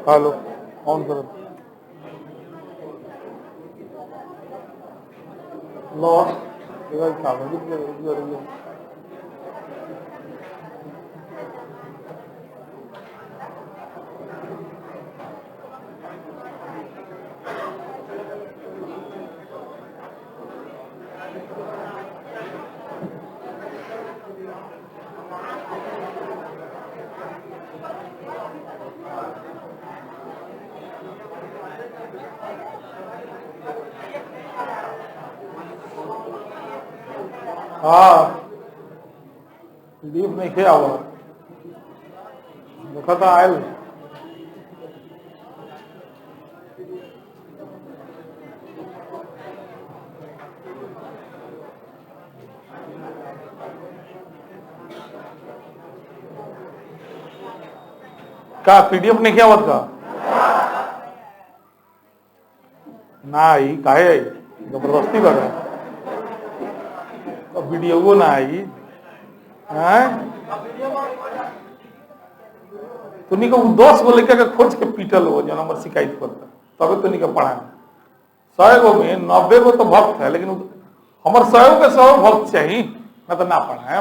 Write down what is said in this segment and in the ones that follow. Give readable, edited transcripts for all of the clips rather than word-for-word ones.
Hello, on करो। Loss हाँ PDF नहीं किया हुआ देखा था आयल का पीडीएफ नहीं किया हुआ का ना आई काहे आई जबरदस्ती कर रहा है वीडियो ना आई तो नहीं को 10 गो लेकर खोज के पीटल हो जो नंबर शिकायत करता तबे तो नहीं का पढ़ा 100 गो में 90 गो तो भक्त है लेकिन हमारे 100 के 100 भक्त चाहिए मैं तो ना पढ़ा है।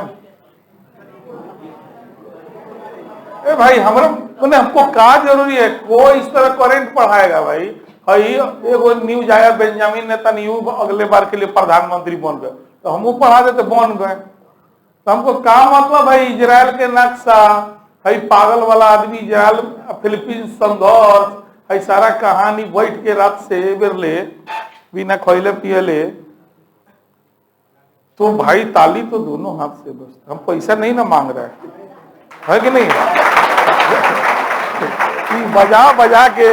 ए भाई हमारा मैंने हमको का जरूरी है कोई इस तरह करंट पढ़ाएगा भाई। हई एगो न्यूज आया बेंजामिन नेतन्याहू अगले बार के लिए प्रधानमंत्री बन गए तो हम पढ़ा देते बन गए तो हमको का मतलब भाई इजराइल के नक्शा हई पागल वाला आदमी इजराइल फिलीपींस संघर्ष हई सारा कहानी बैठ के रात से बेरले बिना खैले पियले तो भाई ताली तो दोनों हाथ से बस हम पैसा नहीं ना मांग रहे है कि नहीं बजा बजा के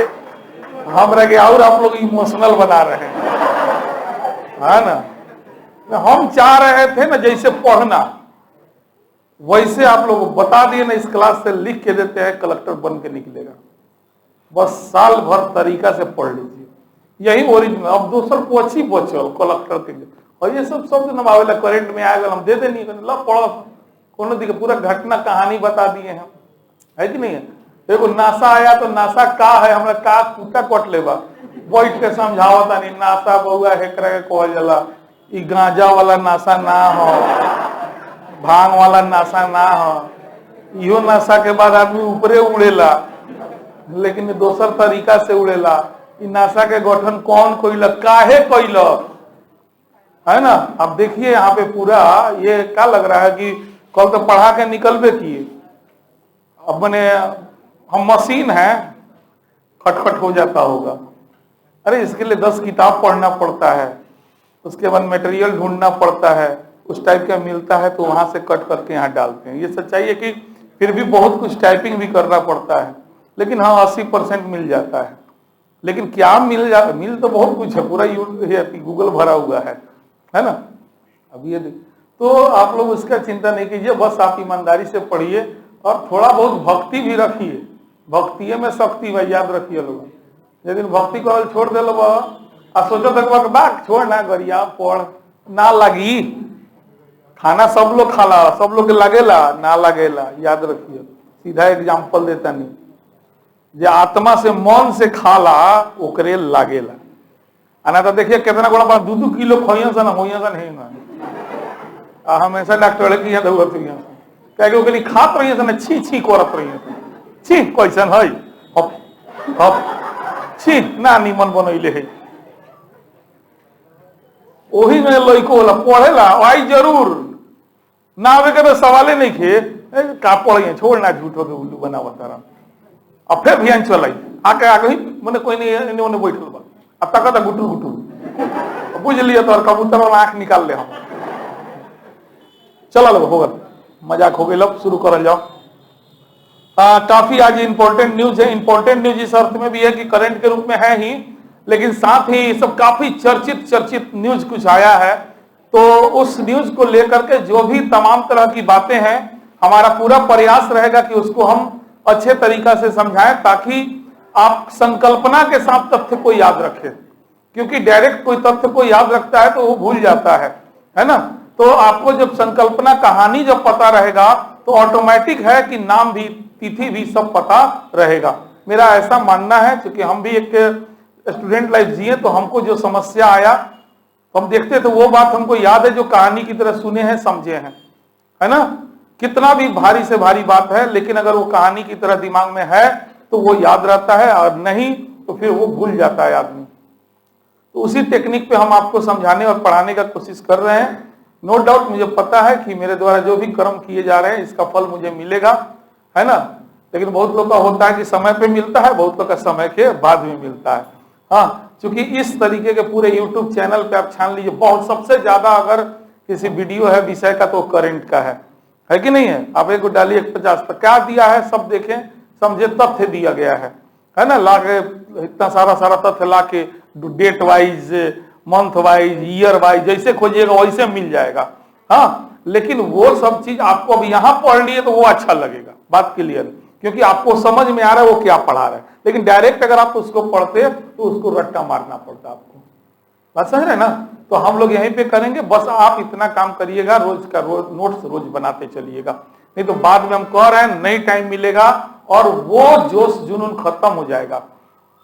हम रह गए और आप लोग इमोशनल बना रहे हैं है ना। हम चाह रहे थे ना जैसे पढ़ना वैसे आप लोग बता दिए ना इस क्लास से लिख के देते हैं कलेक्टर बन के निकलेगा बस साल भर तरीका से पढ़ लीजिए यही ओरिजिनल। अब दूसर पोछी बचल कलेक्टर के और ये सब शब्द नमावेला करेंट में आएगा हम दे देनी पढ़ कोनो दिखे पूरा घटना कहानी बता दिए हम है कि नहीं है। देखो नासा आया तो नासा का है हमरा का कुटा कट लेबा बैठ के समझावता नहीं नासा बउआ हेकरा के कहल जाला ई गांजा वाला नासा ना हो भांग वाला नासा ना हो इहो नासा के बाद आदमी ऊपरे उड़ेला लेकिन दोसर तरीका से उड़ेला ई नासा के गठन कौन कोइला काहे कोइला है ना। अब देखिए यहाँ पे पूरा ये क्या लग रहा है कि कल तो पढ़ा के निकलबे किए अब मैंने हम मशीन है खटखट हो जाता होगा अरे इसके लिए 10 किताब पढ़ना पड़ता है उसके बाद मटेरियल ढूंढना पड़ता है उस टाइप का मिलता है तो वहां से कट करके यहाँ डालते हैं। ये सच्चाई है कि फिर भी बहुत कुछ टाइपिंग भी करना पड़ता है लेकिन हाँ 80% मिल जाता है। लेकिन क्या मिल तो बहुत कुछ है पूरा गूगल भरा हुआ है ना। अब ये तो आप लोग उसका चिंता नहीं कीजिए बस आप ईमानदारी से पढ़िए और थोड़ा बहुत भक्ति भी रखिए भक्ति में शक्ति भाई याद रखिए लोग लेकिन भक्ति को छोड़ दे लो आ सोचो तक बात छोड़ ना गरिया पढ़ ना लगी खाना सब लोग खाला सब लोग लगेला ना लगेला याद रखिए सीधा एग्जाम्पल देता नहीं जे आत्मा से मन से खाला ओकरे लागेला आना तो देखिए कितना बड़ा 2-2 किलो खोइया सा ना होइया सा नहीं ना हमेशा डॉक्टर की यहाँ दौड़त हुई क्या कि ओकरी खात रही ना छी छी करत रही छी कैसन है हप छी ना निमन बनैले है ओही में लइको होला पढ़ेला आई जरूर ना आवे के तो सवाले नहीं खे का पढ़िए छोड़ ना झूठो के उल्लू बनावत रहा अब फिर भियान चलाई आके आगे मने कोई नहीं इन्हें उन्हें बैठल बा अब तक गुटू गुटू बुझ लिया तो कबूतर वाला आंख निकाल ले हम चला लो होगा मजाक हो गई लब शुरू कर जाओ। काफी आज इंपॉर्टेंट न्यूज है। इंपॉर्टेंट न्यूज इस अर्थ में भी है कि करंट के रूप में है ही लेकिन साथ ही सब काफी चर्चित न्यूज कुछ आया है तो उस न्यूज को लेकर के जो भी तमाम तरह की बातें हैं हमारा पूरा प्रयास रहेगा कि उसको हम अच्छे तरीका से समझाएं ताकि आप संकल्पना के साथ तथ्य को याद रखें क्योंकि डायरेक्ट कोई तथ्य को याद रखता है तो वो भूल जाता है ना। तो आपको जब संकल्पना कहानी जब पता रहेगा तो ऑटोमेटिक है कि नाम भी तिथि भी सब पता रहेगा। मेरा ऐसा मानना है, क्योंकि हम भी एक स्टूडेंट लाइफ जिए, तो हमको जो समस्या आया तो हम देखते थे, वो बात हमको याद है जो कहानी की तरह सुने हैं, समझे हैं, है ना। कितना भी भारी से भारी बात है, लेकिन अगर वो कहानी की तरह दिमाग में है तो वो याद रहता है, और नहीं तो फिर वो भूल जाता है आदमी। तो उसी टेक्निक पे हम आपको समझाने और पढ़ाने का कोशिश कर रहे हैं। नो डाउट मुझे पता है कि मेरे द्वारा जो भी कर्म किए जा रहे हैं इसका फल मुझे मिलेगा, है ना। लेकिन बहुत लोग का होता है कि समय पे मिलता है, बहुत लोग का समय के बाद में मिलता है। हाँ, क्योंकि इस तरीके के पूरे यूट्यूब चैनल पे आप छान लीजिए, बहुत सबसे ज्यादा अगर किसी वीडियो है विषय का तो करंट का है कि नहीं है। आप एक डालिए 50 तक क्या दिया है, सब देखें समझे, तथ्य दिया गया है ना। लाके इतना सारा तथ्य लाके date wise, month wise, year wise, जैसे खोजिएगा वैसे मिल जाएगा। हाँ, लेकिन वो सब चीज आपको अब यहाँ पढ़ लिए तो वो अच्छा लगेगा, बात क्लियर है, क्योंकि आपको समझ में आ रहा है वो क्या पढ़ा रहा है। लेकिन डायरेक्ट अगर आप उसको पढ़ते तो उसको रट्टा मारना पड़ता आपको, बात समझ रहे ना। तो हम लोग यहीं पे करेंगे, बस आप इतना काम करिएगा, रोज का रोज नोट्स रोज बनाते चलिएगा, नहीं तो बाद में हम कह रहे हैं नहीं टाइम मिलेगा और वो जोश जुनून खत्म हो जाएगा।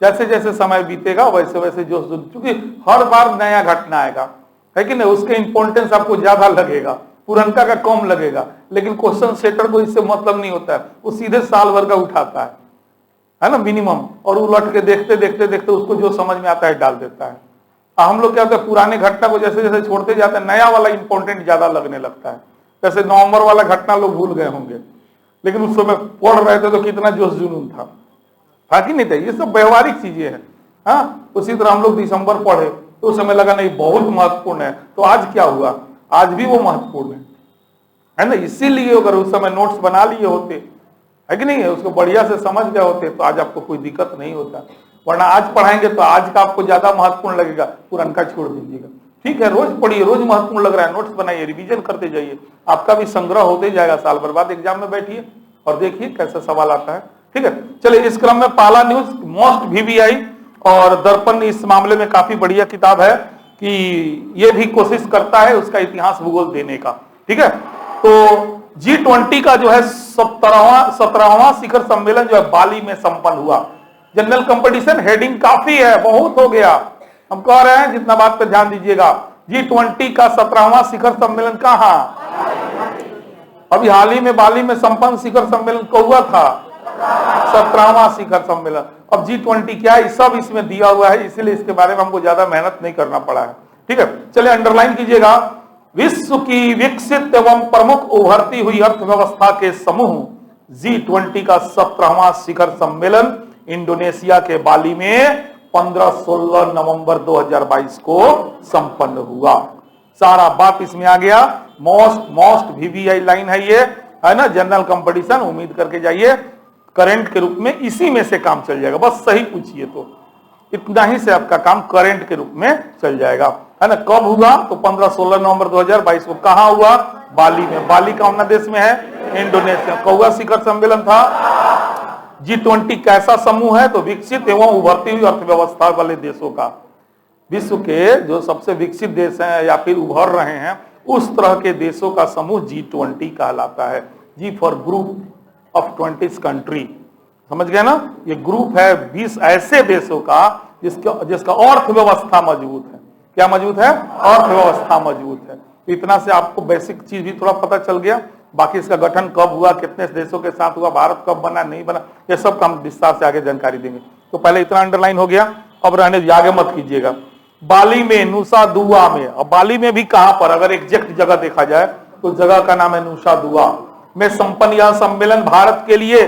जैसे जैसे समय बीतेगा वैसे वैसे जोश जुनून, क्योंकि हर बार नया घटना आएगा, है कि नहीं, उसके इंपॉर्टेंस आपको ज्यादा लगेगा, पुरनका का कम लगेगा। लेकिन क्वेश्चन सेटर को इससे मतलब नहीं होता है, वो सीधे साल भर का उठाता है ना मिनिमम, और उलट के देखते देखते देखते उसको जो समझ में आता है डाल देता है। हम लोग क्या होता है, पुराने घटना को जैसे जैसे छोड़ते जाते हैं नया वाला इंपॉर्टेंट ज्यादा लगने लगता है। जैसे नवंबर वाला घटना लोग भूल गए होंगे, लेकिन उस समय पढ़ रहे थे तो कितना जोश जुनून था कि नहीं था। ये सब व्यवहारिक चीजें हैं। हाँ, उसी तरह हम लोग दिसंबर पढ़े तो उस समय लगा नहीं बहुत महत्वपूर्ण है, तो आज क्या हुआ, आज भी वो महत्वपूर्ण है ना। इसीलिए अगर उस समय नोट्स बना लिए होते, है कि नहीं है, उसको बढ़िया से समझ गए होते तो आज आपको कोई दिक्कत नहीं होता। वरना आज पढ़ाएंगे तो आज का आपको ज्यादा महत्वपूर्ण लगेगा, पुरनका छोड़ दीजिएगा। ठीक है, रोज पढ़िए, रोज महत्वपूर्ण लग रहा है, नोट्स बनाइए, रिवीजन करते जाइए, आपका भी संग्रह होते जाएगा। साल भर बाद एग्जाम में बैठिए और देखिए कैसा सवाल आता है। ठीक है, चलिए इस क्रम में पहला न्यूज मोस्ट VVI, और दर्पण इस मामले में काफी बढ़िया किताब है कि ये भी कोशिश करता है उसका इतिहास भूगोल देने का। ठीक है, तो G20 का जो है 17वां शिखर सम्मेलन जो है बाली में संपन्न हुआ। जनरल कंपटीशन हेडिंग काफी है, बहुत हो गया, हम कह रहे हैं जितना बात पर ध्यान दीजिएगा। G20 का 17वां शिखर सम्मेलन कहां, अभी हाल ही में बाली में संपन्न शिखर सम्मेलन कब हुआ था, 17वां शिखर सम्मेलन। अब G20 क्या है, सब इसमें दिया हुआ है, इसीलिए इसके बारे में हमको ज्यादा मेहनत नहीं करना पड़ा है। ठीक है, चलिए अंडरलाइन कीजिएगा। विश्व की विकसित एवं प्रमुख उभरती हुई अर्थव्यवस्था के समूह G20 का 17वां शिखर सम्मेलन इंडोनेशिया के बाली में 15-16 नवंबर 2022 को संपन्न हुआ। सारा बात इसमें आ गया। मोस्ट VVI लाइन है ये, है ना, जनरल कंपटीशन, उम्मीद करके जाइए करंट के रूप में इसी में से काम चल जाएगा। बस सही पूछिए तो इतना ही से आपका काम करंट के रूप में चल जाएगा, है ना। कब हुआ, तो 15-16 नवंबर 2022 को। कहां हुआ, बाली में। बाली कौन देश में है, इंडोनेशिया। कौवा शिखर सम्मेलन था। G20 कैसा समूह है, तो विकसित एवं उभरती हुई अर्थव्यवस्था वाले देशों का, विश्व के जो सबसे विकसित देश हैं या फिर उभर रहे हैं उस तरह के देशों का समूह G20 कहलाता है। G for group of 20 country, समझ गए ना। ये ग्रुप है 20 ऐसे देशों का जिसका अर्थव्यवस्था मजबूत है। क्या मजबूत है, अर्थव्यवस्था मजबूत है। इतना से आपको बेसिक चीज भी थोड़ा पता चल गया। बाकी इसका गठन कब हुआ, कितने देशों के साथ हुआ, भारत कब बना नहीं बना, ये सब हम विस्तार से आगे जानकारी देंगे। तो पहले इतना अंडरलाइन हो गया, अब रहने आगे मत कीजिएगा। बाली में, नुसा दुआ में, अब बाली में भी कहां पर, अगर एग्जैक्ट जगह देखा जाए तो जगह का नाम है नुसा दुआ में संपन्न यह सम्मेलन भारत के लिए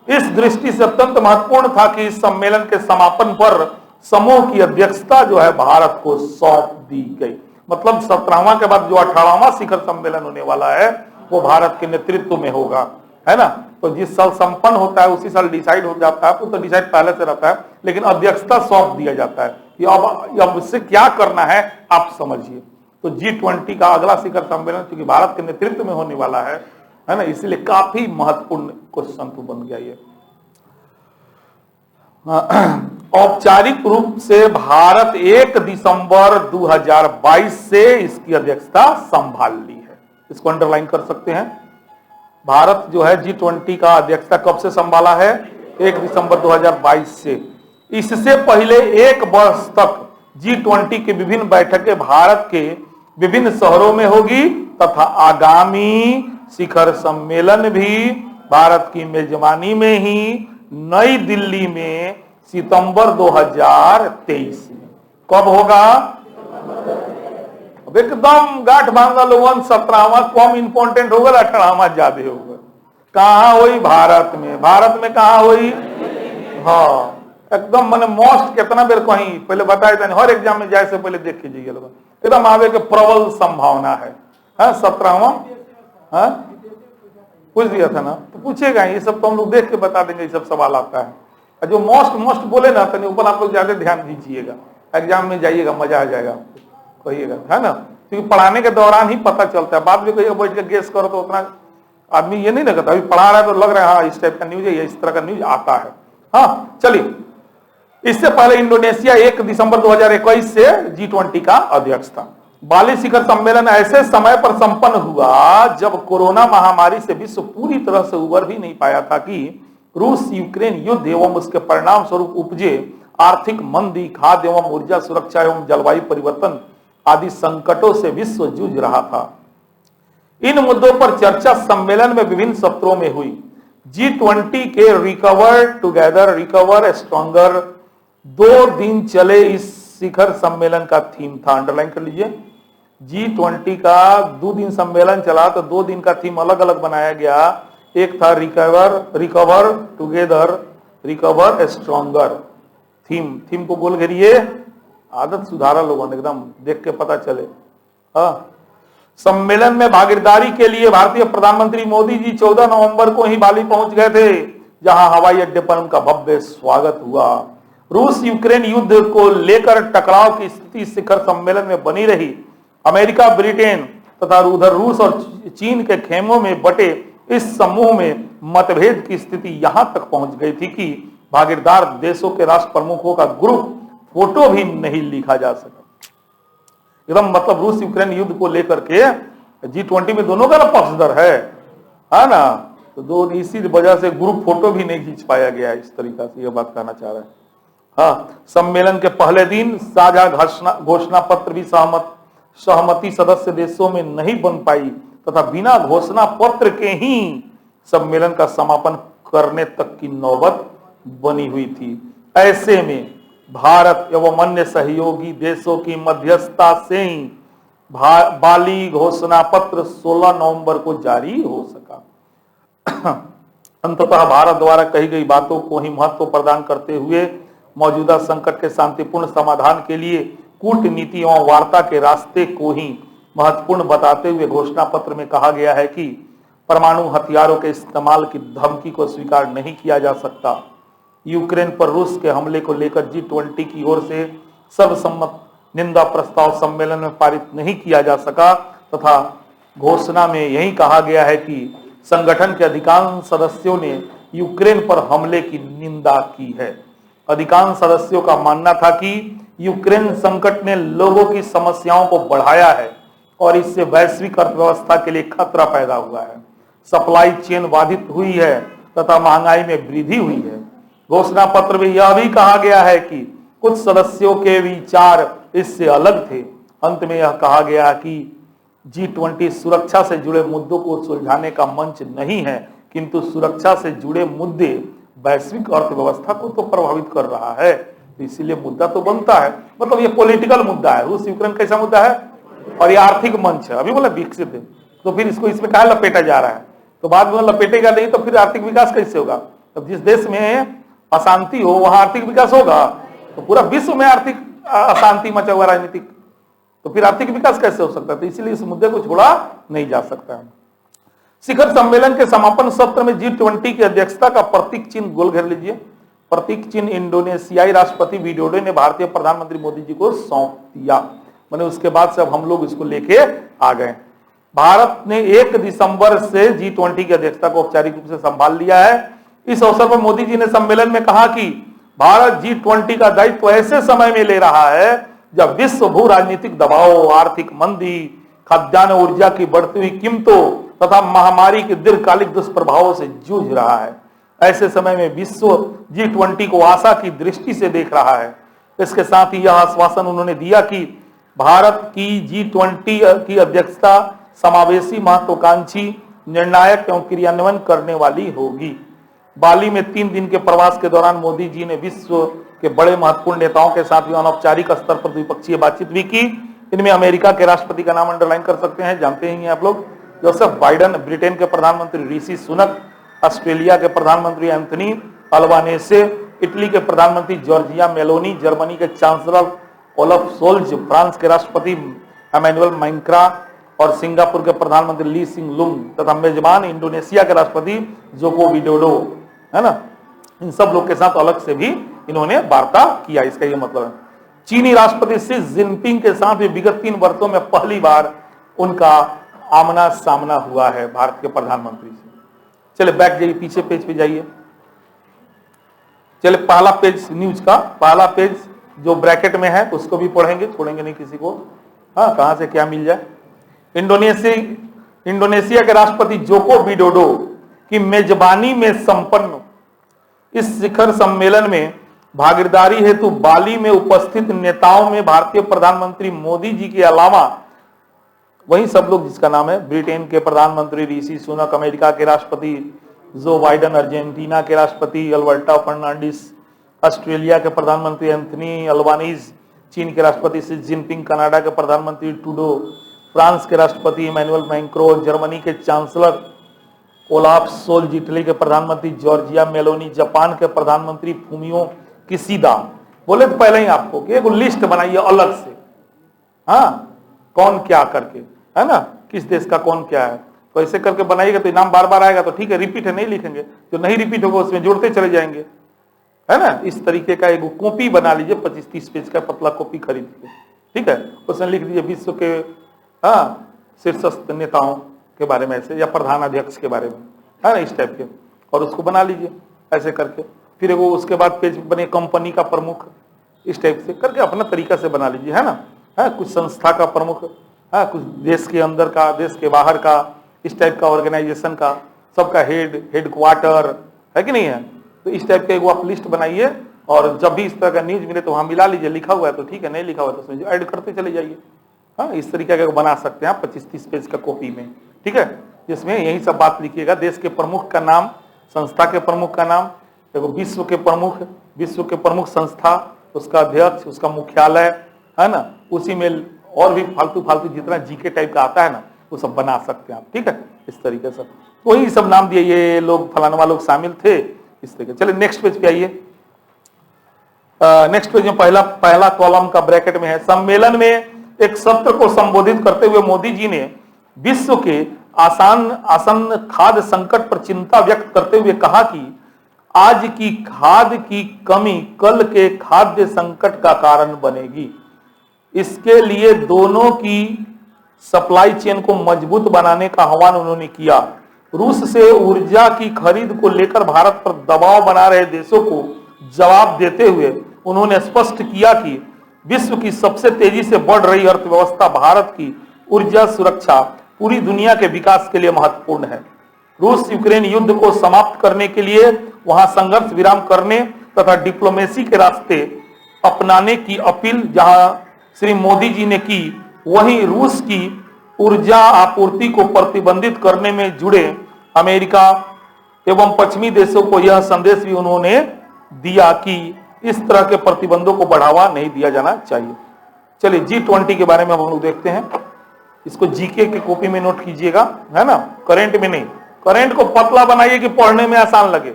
इस दृष्टि से अत्यंत महत्वपूर्ण था कि इस सम्मेलन के समापन पर समूह की अध्यक्षता जो है भारत को सौंप दी गई। मतलब 17वां के बाद जो 18वां शिखर सम्मेलन होने वाला है वो भारत के नेतृत्व में होगा, है ना। तो जिस साल संपन्न होता है उसी साल डिसाइड हो जाता है, तो डिसाइड पहले से रहता है, लेकिन अध्यक्षता सौंप दिया जाता है कि अब इससे क्या करना है आप समझिए। तो G20 का अगला शिखर सम्मेलन क्योंकि भारत के नेतृत्व में होने वाला है ना, इसलिए काफी महत्वपूर्ण क्वेश्चन तो बन गया ये। औपचारिक रूप से भारत 1 दिसंबर 2022 से इसकी अध्यक्षता संभाल ली है। इसको अंडरलाइन कर सकते हैं। भारत जो है G20 का अध्यक्षता कब से संभाला है, 1 दिसंबर 2022 से। इससे पहले 1 वर्ष तक G20 की विभिन्न बैठकें भारत के विभिन्न शहरों में होगी तथा आगामी शिखर सम्मेलन भी भारत की मेजबानी में ही नई दिल्ली में सितंबर 2023 में। कब होगा? अब एकदम गांठ बांधा लोगन 17वां कम इंपॉर्टेंट होगा, 18वां ज्यादा होगा। कहां हुई? भारत में। भारत में कहां हुई? हाँ, एकदम मैंने मोस्ट कितना बेर कहीं पहले बताया था, हर एग्जाम में जाए से पहले देख लीजिए लोग, एकदम आवे के प्रबल संभावना है। 17वां पूछ दिया था ना, तो पूछेगा ये सब, तो हम लोग देख के बता देंगे, ये सब सवाल आता है। और जो मोस्ट बोले ना, तो ऊपर आप लोग ज्यादा ध्यान दीजिएगा, एग्जाम में जाइएगा, मजा आ जाएगा आपको, कहिएगा, है ना। क्योंकि पढ़ाने के दौरान ही पता चलता है, बाद में कहिएगा बैठ के गेस करो तो उतना आदमी ये नहीं लगता, अभी पढ़ा रहा है तो लग रहा है हाँ इस टाइप का न्यूज है, इस तरह का न्यूज आता है। हाँ चलिए, इससे पहले इंडोनेशिया 1 दिसंबर 2021 से G20 का अध्यक्ष था। बाली शिखर सम्मेलन ऐसे समय पर संपन्न हुआ जब कोरोना महामारी से विश्व पूरी तरह से उबर भी नहीं पाया था कि रूस यूक्रेन युद्ध एवं उसके परिणाम स्वरूप उपजे आर्थिक मंदी, खाद्य एवं ऊर्जा सुरक्षा एवं जलवायु परिवर्तन आदि संकटों से विश्व जूझ रहा था। इन मुद्दों पर चर्चा सम्मेलन में विभिन्न सत्रों में हुई। G20 के रिकवर स्ट्रॉन्गर 2 दिन चले इस शिखर सम्मेलन का थीम था, अंडरलाइन कर लीजिए। G20 का 2 दिन सम्मेलन चला, तो 2 दिन का थीम अलग अलग बनाया गया। एक था recover together, recover stronger. Theme को गोल घेरिए, आदत सुधारा लोगों ने, एकदम देख के पता चले। हाँ, सम्मेलन में भागीदारी के लिए भारतीय प्रधानमंत्री मोदी जी 14 नवंबर को ही बाली पहुंच गए थे, जहां हवाई अड्डे पर उनका भव्य स्वागत हुआ। रूस यूक्रेन युद्ध को लेकर टकराव की स्थिति शिखर सम्मेलन में बनी रही। अमेरिका, ब्रिटेन तथा उधर रूस और चीन के खेमों में बटे इस समूह में मतभेद की स्थिति यहां तक पहुंच गई थी कि भागीदार देशों के राष्ट्र प्रमुखों का ग्रुप फोटो भी नहीं लिखा जा सका। एकदम मतलब रूस यूक्रेन युद्ध को लेकर के G20 में दोनों का ना पक्षधर है ना, तो दो इसी वजह से ग्रुप फोटो भी नहीं खींच पाया गया। इस तरीका से ये बात कहना चाह रहे हैं। हाँ, सम्मेलन के पहले दिन साझा घोषणा पत्र भी सहमति सदस्य देशों में नहीं बन पाई तथा बिना घोषणा पत्र के ही सम्मेलन का समापन करने तक की नौबत बनी हुई थी। ऐसे में भारत एवं अन्य सहयोगी देशों की मध्यस्थता से ही बाली घोषणा पत्र 16 नवंबर को जारी हो सका। अंततः भारत द्वारा कही गई बातों को ही महत्व प्रदान करते हुए मौजूदा संकट के शांतिपूर्ण समाधान के लिए कूटनीति एवं वार्ता के रास्ते को ही महत्वपूर्ण बताते हुए घोषणा पत्र में कहा गया है कि परमाणु हथियारों के इस्तेमाल की धमकी को स्वीकार नहीं किया जा सकता। यूक्रेन पर रूस के हमले को लेकर G20 की ओर से सर्वसम्मत निंदा प्रस्ताव सम्मेलन में पारित नहीं किया जा सका तथा घोषणा में यही कहा गया है कि संगठन के अधिकांश सदस्यों ने यूक्रेन पर हमले की निंदा की है। अधिकांश सदस्यों का मानना था कि यूक्रेन संकट ने लोगों की समस्याओं को बढ़ाया है और इससे वैश्विक अर्थव्यवस्था के लिए खतरा पैदा हुआ है। सप्लाई चेन बाधित हुई है तथा महंगाई में वृद्धि हुई है। घोषणा पत्र में यह भी कहा गया है कि कुछ सदस्यों के विचार इससे अलग थे। अंत में यह कहा गया कि G20 सुरक्षा से जुड़े मुद्दों को सुलझाने का मंच नहीं है, किंतु सुरक्षा से जुड़े मुद्दे वैश्विक अर्थव्यवस्था को तो प्रभावित कर रहा है, इसीलिए मुद्दा तो बनता है। मतलब ये पॉलिटिकल मुद्दा है। रूस यूक्रेन कैसा मुद्दा है और ये आर्थिक मंच है, अभी बोला विकसित है, तो फिर इसको इसमें क्या लपेटा जा रहा है, तो बाद में लपेटेगा नहीं तो फिर आर्थिक विकास कैसे होगा। अब जिस देश में अशांति हो वहां आर्थिक विकास होगा, तो पूरा विश्व में आर्थिक अशांति मचा हुआ राजनीतिक, तो फिर आर्थिक विकास कैसे हो सकता है। तो इसलिए इस मुद्दे को छोड़ा नहीं जा सकता है। शिखर सम्मेलन के समापन सत्र में G20 की अध्यक्षता का प्रतीक चिन्ह गोल घेर लीजिए। प्रतीक चिन्ह इंडोनेशियाई राष्ट्रपति विडोडो ने भारतीय प्रधानमंत्री मोदी जी को सौंप दिया। मैंने उसके बाद से अब हम लोग इसको लेके आ गए। भारत ने 1 दिसंबर से G20 की अध्यक्षता को औपचारिक रूप से संभाल लिया है। इस अवसर पर मोदी जी ने सम्मेलन में कहा कि भारत G20 का दायित्व ऐसे समय में ले रहा है जब विश्व भू राजनीतिक दबाव, आर्थिक मंदी, खाद्यान्न ऊर्जा की बढ़ती हुई कीमतों तथा महामारी के दीर्घकालिक दुष्प्रभावों से जूझ रहा है। ऐसे समय में विश्व G20 को आशा की दृष्टि से देख रहा है। इसके साथ ही यह आश्वासन उन्होंने दिया कि भारत की G20 की अध्यक्षता समावेशी, महत्वाकांक्षी, निर्णायक एवं क्रियान्वयन करने वाली होगी। बाली में 3 दिन के प्रवास के दौरान मोदी जी ने विश्व के बड़े महत्वपूर्ण नेताओं के साथ भी अनौपचारिक स्तर पर द्विपक्षीय बातचीत भी की। इनमें अमेरिका के राष्ट्रपति का नाम अंडरलाइन कर सकते हैं, जानते ही हैं आप लोग, जोसेफ बाइडेन, ब्रिटेन के प्रधानमंत्री ऋषि सुनक, ऑस्ट्रेलिया के प्रधानमंत्री एंथनी अल्बानेसे, इटली के प्रधानमंत्री जॉर्जिया मेलोनी, जर्मनी के चांसलर ओलफ सोल्ज, फ्रांस के राष्ट्रपति एमेनुअल मैक्रा और सिंगापुर के प्रधानमंत्री ली सिंग लुंग तथा मेजबान इंडोनेशिया के राष्ट्रपति जोको विडोडो, है ना, इन सब लोग के साथ अलग से भी इन्होंने वार्ता किया। इसका ये मतलब है चीनी राष्ट्रपति शी जिनपिंग के साथ भी विगत 3 वर्षों में पहली बार उनका आमना सामना हुआ है भारत के प्रधानमंत्री से। चले बैक जाइए, पीछे पेज पे जाइए। चले पहला पेज न्यूज का, पहला पेज जो ब्रैकेट में है उसको भी पढ़ेंगे, छोड़ेंगे नहीं किसी को। हाँ, कहां से क्या मिल जाए। इंडोनेशिया के राष्ट्रपति जोको विडोडो की मेजबानी में संपन्न इस शिखर सम्मेलन में भागीदारी हेतु बाली में उपस्थित नेताओं में भारतीय प्रधानमंत्री मोदी जी के अलावा वही सब लोग जिसका नाम है ब्रिटेन के प्रधानमंत्री ऋषि सुनक, अमेरिका के राष्ट्रपति जो बाइडेन, अर्जेंटीना के राष्ट्रपति अल्बर्टो फर्नांडिस, ऑस्ट्रेलिया के प्रधानमंत्री एंथनी अल्बानीज, चीन के राष्ट्रपति शी जिनपिंग, कनाडा के प्रधानमंत्री ट्रूडो, फ्रांस के राष्ट्रपति इमैनुअल मैक्रो, जर्मनी के चांसलर ओलाफ सोल्ज, इटली के प्रधानमंत्री जॉर्जिया मेलोनी, जापान के प्रधानमंत्री फूमियो किशिदा। बोले तो पहले ही आपको कि एक लिस्ट बनाइए अलग से, हाँ, कौन क्या करके, है ना, किस देश का कौन क्या है, तो ऐसे करके बनाइएगा तो नाम बार बार आएगा तो ठीक है, रिपीट है नहीं लिखेंगे, जो नहीं रिपीट होगा उसमें जोड़ते चले जाएंगे, है ना। इस तरीके का एक कॉपी बना लीजिए, 25-30 पेज का पतला कॉपी खरीद के, ठीक है, उसमें लिख दीजिए विश्व के शीर्षस्थ नेताओं के बारे में ऐसे, या प्रधान अध्यक्ष के बारे में, है ना, इस टाइप के, और उसको बना लीजिए ऐसे करके। फिर वो उसके बाद पेज बने कंपनी का प्रमुख, इस टाइप से करके अपना तरीका से बना लीजिए, है ना। है कुछ संस्था का प्रमुख, है कुछ देश के अंदर का, देश के बाहर का, इस टाइप का ऑर्गेनाइजेशन का, सबका हेड क्वार्टर है कि नहीं है, तो इस टाइप का एक आप लिस्ट बनाइए और जब भी इस तरह का न्यूज मिले तो वहां मिला लीजिए। लिखा हुआ है तो ठीक है, नहीं लिखा हुआ तो उसमें ऐड करते चले जाइए। हाँ, इस तरीके का बना सकते हैं आप 25-30 पेज का कॉपी में, ठीक है, जिसमें यही सब बात लिखिएगा। देश के प्रमुख का नाम, संस्था के प्रमुख का नाम, देखो विश्व के प्रमुख संस्था, उसका अध्यक्ष, उसका मुख्यालय, है ना, उसी में और भी फालतू जितना जीके टाइप का आता है ना वो सब बना सकते हैं आप, ठीक है, इस तरीके से। तो वही सब नाम दिए, ये लोग फलाना लोग शामिल थे, इस तरीके। चलिए नेक्स्ट पेज पे आइए। नेक्स्ट पेज में पहला कॉलम का ब्रैकेट में है, सम्मेलन में एक सत्र को संबोधित करते हुए मोदी जी ने विश्व के आसन्न खाद्य संकट पर चिंता व्यक्त करते हुए कहा कि आज की खाद्य की कमी कल के खाद्य संकट का कारण बनेगी। इसके लिए दोनों की सप्लाई चेन को मजबूत बनाने का आह्वान उन्होंने किया। रूस से ऊर्जा की खरीद को लेकर भारत पर दबाव बना रहे देशों को जवाब देते हुए उन्होंने स्पष्ट किया कि विश्व की सबसे तेजी से बढ़ रही अर्थव्यवस्था भारत की ऊर्जा सुरक्षा पूरी दुनिया के विकास के लिए महत्वपूर्ण है। रूस यूक्रेन युद्ध को समाप्त करने के लिए वहां संघर्ष विराम करने तथा डिप्लोमेसी के रास्ते अपनाने की अपील जहां श्री मोदी जी ने की, वहीं रूस की ऊर्जा आपूर्ति को प्रतिबंधित करने में जुड़े अमेरिका एवं पश्चिमी देशों को यह संदेश भी उन्होंने दिया कि इस तरह के प्रतिबंधों को बढ़ावा नहीं दिया जाना चाहिए। चलिए G20 के बारे में हम लोग देखते हैं। इसको जीके के कॉपी में नोट कीजिएगा, है ना, करंट में नहीं। करंट को पतला बनाइए कि पढ़ने में आसान लगे,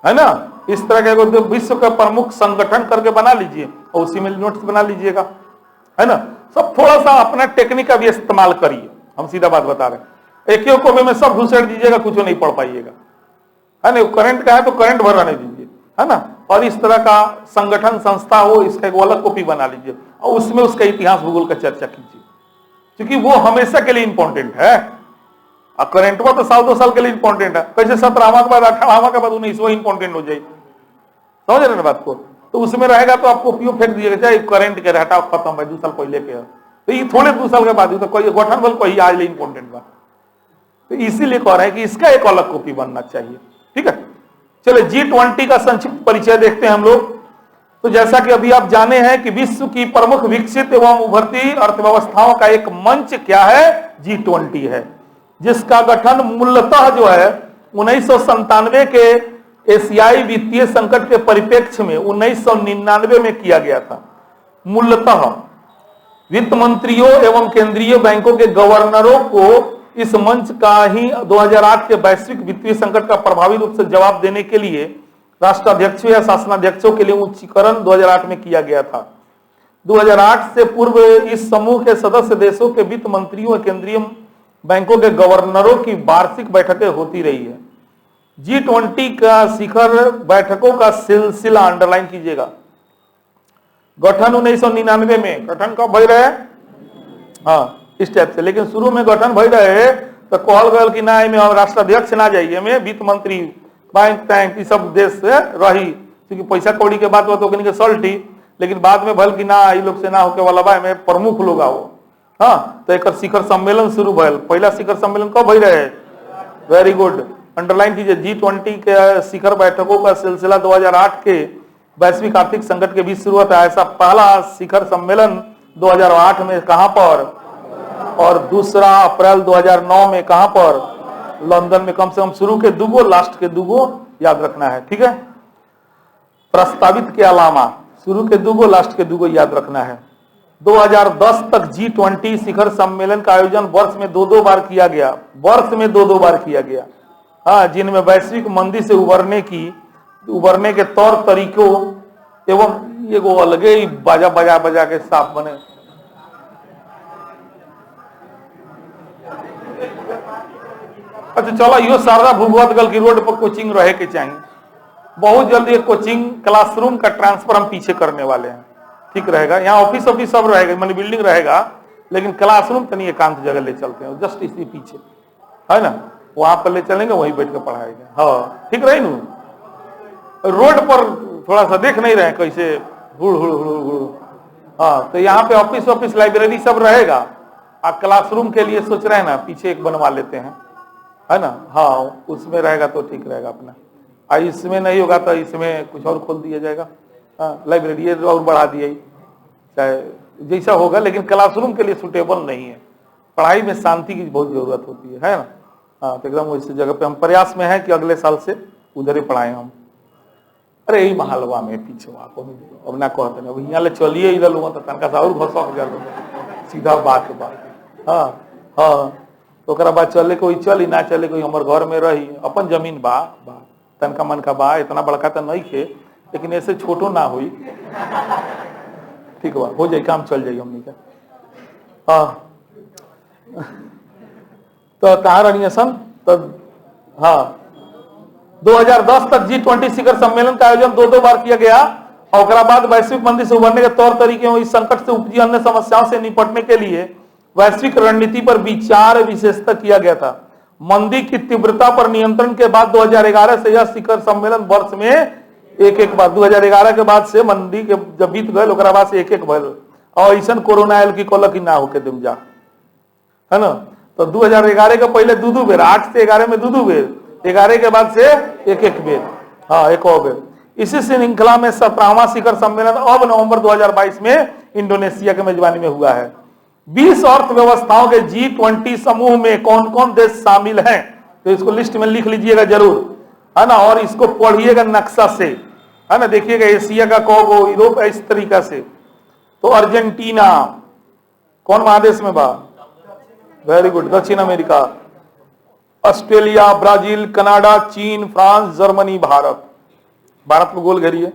है ना। इस तरह के विश्व का प्रमुख संगठन करके बना लीजिए और उसी में नोट्स बना लीजिएगा, है ना। सब थोड़ा सा अपना टेक्निक का भी इस्तेमाल करिए, हम सीधा बात बता रहे हैं। एक ही कॉपी में सब घुसेड़ दीजिएगा, कुछ नहीं पढ़ पाइएगा, है ना। करंट का है तो करंट भर रहने दीजिए, है ना। और इस तरह का संगठन संस्था हो, इसका एक अलग कॉपी बना लीजिए और उसमें उसका इतिहास भूगोल का चर्चा कीजिए, क्योंकि वो हमेशा के लिए इंपॉर्टेंट है। करंट में तो 100-2 साल के लिए इंपॉर्टेंट है, कैसे 17वां के बाद 18वां के बाद 19वां इंपॉर्टेंट हो जाए, समझ रहे ना बात को। तो उसमें रहेगा तो आपको उपयोग फेंक दीजिएगा, चाहे करंट के हटाओ खत्म है 2 साल पहले के, तो ये थोड़े 2 साल के बाद तो कोई गठन बल कोई आज इंपॉर्टेंट बात, तो इसीलिए कह रहे हैं कि इसका एक अलग कॉपी बनना चाहिए, ठीक है। चलिए G20 का संक्षिप्त परिचय देखते हैं हम लोग। तो जैसा कि अभी आप जाने हैं कि विश्व की प्रमुख विकसित एवं उभरती अर्थव्यवस्थाओं का एक मंच क्या है, G20 है, जिसका गठन मूलतः जो है 1997 के एशियाई वित्तीय संकट के परिप्रेक्ष्य में 1999 में किया गया था। मूलतः वित्त मंत्रियों एवं केंद्रीय बैंकों के गवर्नरों को इस मंच का ही 2008 के वैश्विक वित्तीय संकट का प्रभावी रूप से जवाब देने के लिए राष्ट्राध्यक्षों या शासनाध्यक्षों के लिए उच्चीकरण 2008 में किया गया था। 2008 से पूर्व इस समूह के सदस्य देशों के वित्त मंत्रियों और केंद्रीय बैंकों के गवर्नरों की वार्षिक बैठकें होती रही है। G20 का शिखर बैठकों का सिलसिला अंडरलाइन कीजिएगा। गठन 1999 में, गठन कब भई रहे, हाँ इस टाइप से, लेकिन शुरू में गठन भई रहे तो कहल गल कि ना में राष्ट्राध्यक्ष ना जाइए, में वित्त मंत्री बैंक टैंक ई सब देश से रही, क्योंकि पैसा कौड़ी के बात तो के सल्टी, लेकिन बाद में भल कि ना ई लोग से ना होके वाला बा, में प्रमुख लोग आओ। हाँ, तो एक शिखर सम्मेलन शुरू भल। पहला शिखर सम्मेलन कब भई रहे, वेरी गुड, अंडरलाइन कीजिए। G20 के शिखर बैठकों का सिलसिला 2008 के वैश्विक आर्थिक संकट के बीच शुरू हुआ था। ऐसा पहला शिखर सम्मेलन 2008 में कहां पर, और दूसरा अप्रैल 2009 में कहां पर, लंदन में। कम से कम शुरू के दुगो, लास्ट के दुगो याद रखना है, ठीक है। प्रस्तावित के अलावा शुरू के दुगो, लास्ट के दुगो याद रखना है। 2010 तक G20 शिखर सम्मेलन का आयोजन वर्ष में 2-2 बार किया गया, वर्ष में 2-2 बार किया गया। हाँ, जिनमें वैश्विक मंदी से उबरने के तौर तरीकों एवं ये वो अलगे ही बजा के साफ बने। अच्छा चलो, यो शारदा भूगोत गल की रोड पर कोचिंग रहे के चाहिए। बहुत जल्दी एक कोचिंग क्लासरूम का ट्रांसफर हम पीछे करने वाले हैं, ठीक रहेगा। यहाँ ऑफिस सब रहेगा, मतलब बिल्डिंग रहेगा, लेकिन क्लासरूम तनी एकांत जगह ले चलते हैं, जस्ट इसी पीछे है ना, वहां पर ले चलेंगे, वहीं बैठ कर पढ़ाएंगे। हाँ ठीक रही नू। रोड पर थोड़ा सा देख नहीं रहे कैसे हुड़ हुड़ हुड़ हुड़। हाँ, तो यहाँ पे ऑफिस लाइब्रेरी सब रहेगा। आप क्लासरूम के लिए सोच रहे हैं ना, पीछे एक बनवा लेते हैं, है ना। हाँ, उसमें रहेगा तो ठीक रहेगा अपना। इसमें नहीं होगा तो इसमें कुछ और खोल दिया जाएगा। हाँ, लाइब्रेरी और बढ़ा दिया, चाहे जैसा होगा, लेकिन क्लासरूम के लिए सुटेबल नहीं है। पढ़ाई में शांति की बहुत जरूरत होती है ना। हाँ, तो एकदम उस जगह पे हम प्रयास में हैं कि अगले साल से उधर ही पढ़ाएं हम। अरे यही महलवा में पीछे अब ना कहते अब यहाँ ले चलिए इधर लोग तो तनका और घसक गया, सीधा बात। हाँ हाँ, तो बाद चले कोई चली, ना चले कोई हमारे घर में रही, अपन जमीन बा तनका मन का बा, इतना बड़का तो नहीं थे, लेकिन ऐसे छोटो ना हुई, ठीक बा, हो जाए काम, चल जाइए हमने का। हाँ, तो कहाँ रही सन, तो हाँ 2010 तक G20 शिखर सम्मेलन का आयोजन 2-2 बार किया गया, और बाद वैश्विक मंदी से उभरने के तौर तरीके और इस संकट से उपजी अन्य समस्याओं से निपटने के लिए वैश्विक रणनीति पर विचार विशेषतः किया गया था। मंदी की तीव्रता पर नियंत्रण के बाद 2011 से यह शिखर सम्मेलन वर्ष में एक बार, 2011 के बाद से मंदी के जब बीत गए ओकरा बाद से एक भल, और ऐसा कोरोना आयल की कहल कि ना होके तुम जा, है ना। तो 2011 के पहले 2-2 बेर, 8 से 11 में 2-2 बेर, 11 के बाद से एक बेर, हाँ एक और बेर। इसी श्रृंखला में 17वां शिखर सम्मेलन अब नवंबर 2022 में इंडोनेशिया के मेजबानी में हुआ है। 20 अर्थव्यवस्थाओं के G20 समूह में कौन कौन देश शामिल हैं, तो इसको लिस्ट में लिख लीजिएगा जरूर, है ना, और इसको पढ़िएगा नक्शा से, है ना। देखिएगा एशिया का कोगो, यूरोप, इस तरीका से। तो अर्जेंटीना कौन महादेश में बा, वेरी गुड, दक्षिण अमेरिका, ऑस्ट्रेलिया, ब्राजील, कनाडा, चीन, फ्रांस, जर्मनी, भारत में गोल घेरी है।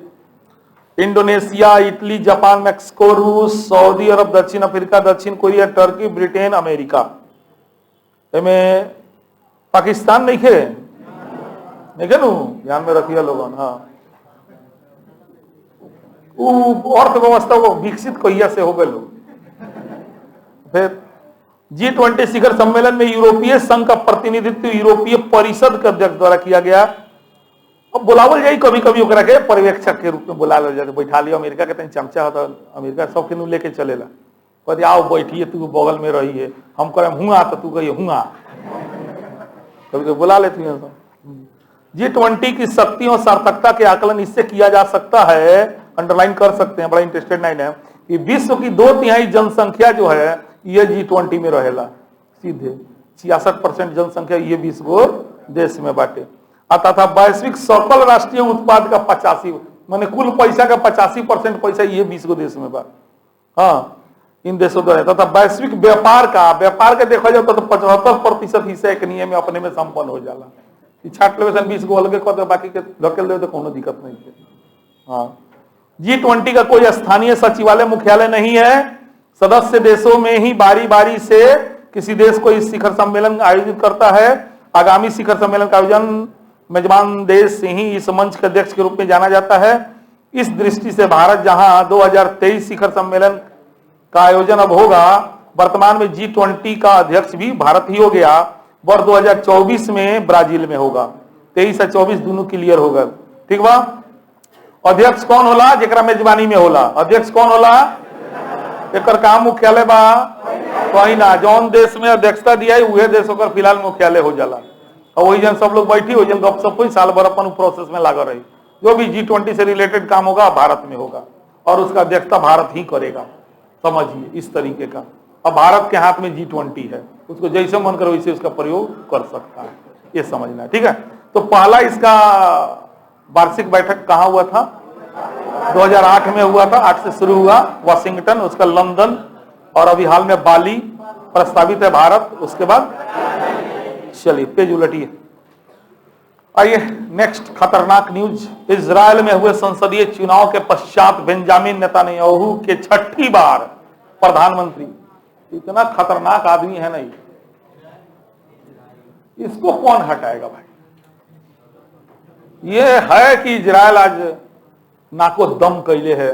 इंडोनेशिया, इटली, जापान, मैक्सिको, रूस, सऊदी अरब, दक्षिण अफ्रीका, दक्षिण कोरिया, टर्की, ब्रिटेन, अमेरिका। में पाकिस्तान नहीं खे, ध्यान में रखिए लोगन। हाँ, अर्थव्यवस्था को विकसित कहिया से हो गए लोग। फिर G20 शिखर सम्मेलन में यूरोपीय संघ का प्रतिनिधित्व यूरोपीय परिषद के अध्यक्ष द्वारा किया गया। अब बुलावल जाए कभी कभी ओकरा के पर्यवेक्षक के रूप में बुला जाए, बैठा लिया। अमेरिका के तन चमचा होता, अमेरिका सब के लेके चलेला, कहते आओ बैठिए, तू बगल में रहिए, हम करें हुआ तो तू कहिए हुआ, कभी कभी बुला लेती है। G20 की शक्ति और सार्थकता के आकलन इससे किया जा सकता है, अंडरलाइन कर सकते हैं, बड़ा इंटरेस्टेड लाइन है, कि विश्व की 2/3 जनसंख्या जो है ये G20 में रहेला। सीधे 66% जनसंख्या ये 20 गो देश में बांटे। तथा वैश्विक सकल राष्ट्रीय उत्पाद का 85 माने कुल पैसा का 85% पैसा ये 20 गो देश में बा। हाँ, इन देशों द्वारा। तथा वैश्विक व्यापार का देखा जाए तो 75% हिस्सा एक नियम में अपने में संपन्न हो जाला। छाट लेवे 20 गो अलगे कर दे, बाकी के धकेल दे तो कोनो दिक्कत नहीं है। हाँ, G20 का कोई स्थानीय सचिवालय मुख्यालय नहीं है। सदस्य देशों में ही बारी बारी से किसी देश को इस शिखर सम्मेलन आयोजित करता है। आगामी शिखर सम्मेलन का आयोजन मेजबान देश से ही इस मंच के अध्यक्ष के रूप में जाना जाता है। इस दृष्टि से भारत जहां 2023 शिखर सम्मेलन का आयोजन अब होगा, वर्तमान में G20 का अध्यक्ष भी भारत ही हो गया। वर्ष 2024 में ब्राजील में होगा। 23 और 24 दोनों क्लियर होगा। ठीक बा। अध्यक्ष कौन होला? जेकरा मेजबानी में होला। अध्यक्ष कौन होला? एकर काम मुख्यालय बा कहीं ना, जौन देश में अध्यक्षता दिया है उहे देश होकर फिलहाल मुख्यालय हो जाला। और वही जन सब लोग बैठी हो जन गपशप हुई, साल भर अपन प्रोसेस में लगा रही। जो भी G20 से रिलेटेड काम होगा भारत में होगा और उसका अध्यक्षता भारत ही करेगा। समझिए इस तरीके का। अब भारत के हाथ में G20 है, उसको जैसे मन करो वैसे उसका प्रयोग कर सकता है, ये समझना है। ठीक है। तो पहला इसका वार्षिक बैठक कहाँ हुआ था? 2008 में हुआ था। 8 से शुरू हुआ, वाशिंगटन, उसका लंदन और अभी हाल में बाली प्रस्तावित है भारत। उसके बाद चलिए पेज उलटिए। आइए नेक्स्ट खतरनाक न्यूज। इजरायल में हुए संसदीय चुनाव के पश्चात बेंजामिन नेतन्याहू के 6ठी बार प्रधानमंत्री। इतना खतरनाक आदमी है नहीं, इसको कौन हटाएगा भाई? ये है कि इजरायल आज नाको दम कैले है।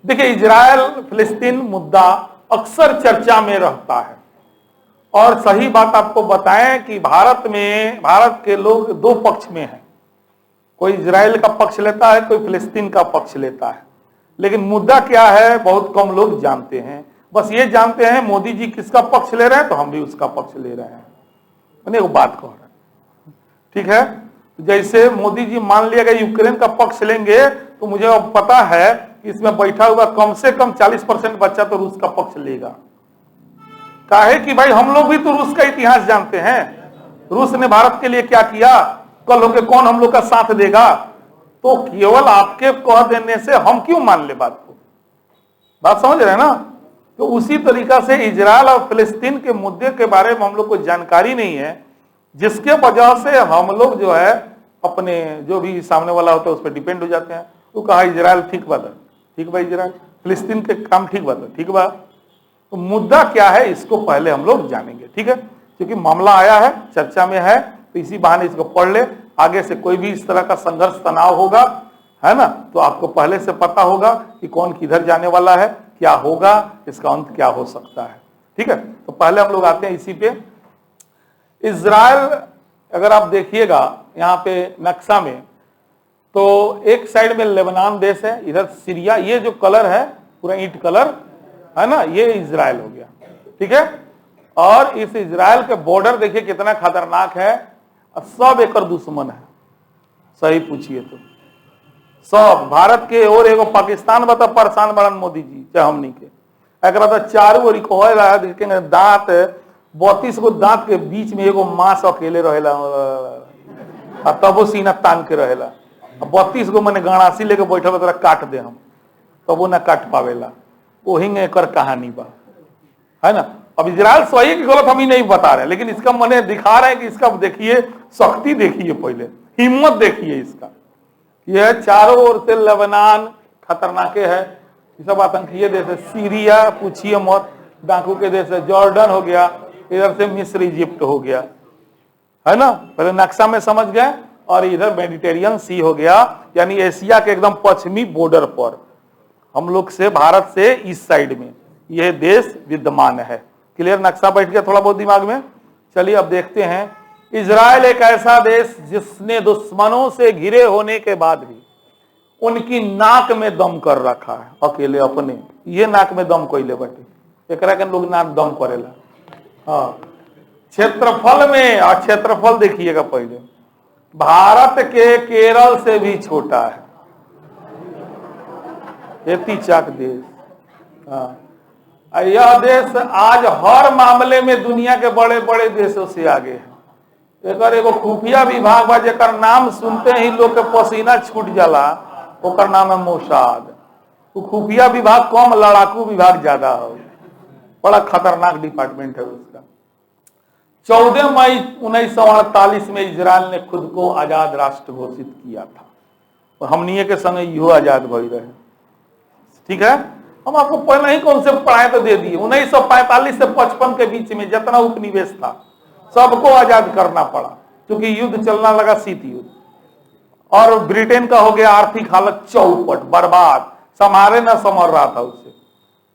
देखिए, इजरायल फिलिस्तीन मुद्दा अक्सर चर्चा में रहता है और सही बात आपको बताएं कि भारत के लोग दो पक्ष में हैं। कोई इजराइल का पक्ष लेता है, कोई फिलिस्तीन का पक्ष लेता है। लेकिन मुद्दा क्या है बहुत कम लोग जानते हैं। बस ये जानते हैं मोदी जी किसका पक्ष ले रहे हैं तो हम भी उसका पक्ष ले रहे हैं। मैंने एक बात कह रहा है, ठीक है। जैसे मोदी जी मान लिया गया यूक्रेन का पक्ष लेंगे तो मुझे अब पता है कि इसमें बैठा हुआ कम से कम 40% बच्चा तो रूस का पक्ष लेगा। काहे कि भाई हम लोग भी तो रूस का इतिहास जानते हैं। रूस ने भारत के लिए क्या किया, कल होके कौन हम लोग का साथ देगा। तो केवल आपके कह देने से हम क्यों मान ले बात को? बात समझ रहे हैं ना। तो उसी तरीका से इजराइल और फिलिस्तीन के मुद्दे के बारे में हम लोग को जानकारी नहीं है, जिसके वजह से हम लोग जो है अपने जो भी सामने वाला होता है उस पर डिपेंड हो जाते हैं। तो कहा इजराइल ठीक बात है, ठीक बा, इजराइल फिलिस्तीन के काम ठीक बात है, ठीक बा। तो मुद्दा क्या है इसको पहले हम लोग जानेंगे, ठीक है। क्योंकि मामला आया है, चर्चा में है, तो इसी बहाने इसको पढ़ ले। आगे से कोई भी इस तरह का संघर्ष तनाव होगा, है ना, तो आपको पहले से पता होगा कि कौन किधर जाने वाला है, क्या होगा, इसका अंत क्या हो सकता है, ठीक है। तो पहले हम लोग आते हैं इसी पे। इजराइल अगर आप देखिएगा यहाँ पे नक्शा में, तो एक साइड में लेबनान देश है, इधर सीरिया, ये जो कलर है पूरा ईंट कलर है ना, ये इजराइल हो गया, ठीक है। और इस इजराइल के बॉर्डर देखिए कितना खतरनाक है, सब एकर दुश्मन है। सही पूछिए तो सब भारत के और एगो पाकिस्तान बता परेशान बड़न मोदी जी चाहे हमनी के। एक तो चारू ओर देखेंगे दांत 32 गो दांत के बीच में एगो मांस अकेले रहेला, तबो सीना तान के रहेला। 32 गो मैंने गणासी लेके बैठल तोरा काट दे हम, तबो ना काट पावेला। वही एकर कहानी बा, है ना। अब इजराइल सही की गलत हम ही नहीं बता रहे, लेकिन इसका मैंने दिखा रहे हैं कि इसका देखिए शक्ति, देखिए पहले हिम्मत देखिए इसका। यह चारों ओर से लेबनान खतरनाक है, ये सब आतंकी देश है। सीरिया पूछिए मत, डाकू के देश है। जॉर्डन हो गया, इधर से मिस्र इजिप्ट हो गया, है ना, पहले नक्शा में समझ गए। और इधर मेडिटेरियन सी हो गया, यानी एशिया के एकदम पश्चिमी बॉर्डर पर हम लोग से, भारत से इस साइड में यह देश विद्यमान है। क्लियर नक्शा बैठ गया थोड़ा बहुत दिमाग में। चलिए अब देखते हैं। इजराइल एक ऐसा देश जिसने दुश्मनों से घिरे होने के बाद भी उनकी नाक में दम कर रखा है, अकेले अपने ये नाक में दम कोइले बटे, एकरा के लोग नाक दम करेला। हाँ, क्षेत्रफल में, और क्षेत्रफल देखिएगा पहले भारत के केरल से भी छोटा है, इतनी चाक देश। हाँ, यह देश आज हर मामले में दुनिया के बड़े बड़े देशों से आगे है। एकर एगो खुफिया विभाग बा जेकर नाम सुनते ही लोग के पसीना छूट जाला, ओकर नाम है मोसाद। खुफिया विभाग कम, लड़ाकू विभाग ज्यादा हो, बड़ा खतरनाक डिपार्टमेंट है उसका। 14 मई 1948 में इजराइल ने खुद को आजाद राष्ट्र घोषित किया था और हमनिये के संग इहो आजाद भई रहे। ठीक है, हम आपको पहले ही कॉन्सेप्ट पढ़ाए तो दे दिए। 1945 से 55 के बीच में जितना उपनिवेश था सबको आजाद करना पड़ा, क्योंकि युद्ध चलना लगा, शीत युद्ध। और ब्रिटेन का हो गया आर्थिक हालत चौपट, बर्बाद, संभारे न संभर रहा था उससे।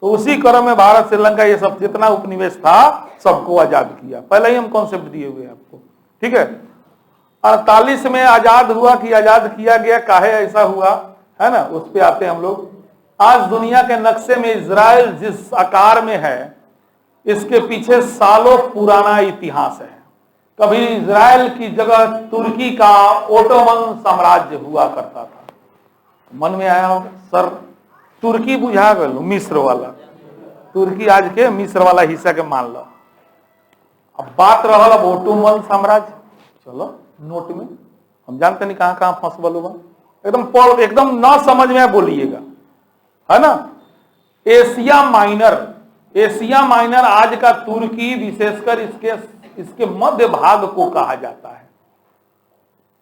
तो उसी क्रम में भारत, श्रीलंका, ये सब जितना उपनिवेश था सबको आजाद किया। पहले ही हम कॉन्सेप्ट दिए हुए हैं आपको। ठीक है, 48 में आजाद हुआ कि आजाद किया गया, काहे ऐसा हुआ है ना, उस पे आते हैं हम लोग। आज दुनिया के नक्शे में इजराइल जिस आकार में है, इसके पीछे सालों पुराना इतिहास है। कभी इजराइल की जगह तुर्की का ओटोमन साम्राज्य हुआ करता था। मन में आया होगा, सर तुर्की बुझा गल, मिस्र वाला तुर्की, आज के मिस्र वाला हिस्सा के मान लो। अब बात रहल अब ओटोमन साम्राज्य, चलो नोट में हम जानते नहीं कहां कहां फंसबल होगा, एकदम ना समझ में बोलिएगा, है ना। एशिया माइनर आज का तुर्की, विशेषकर इसके मध्य भाग को कहा जाता है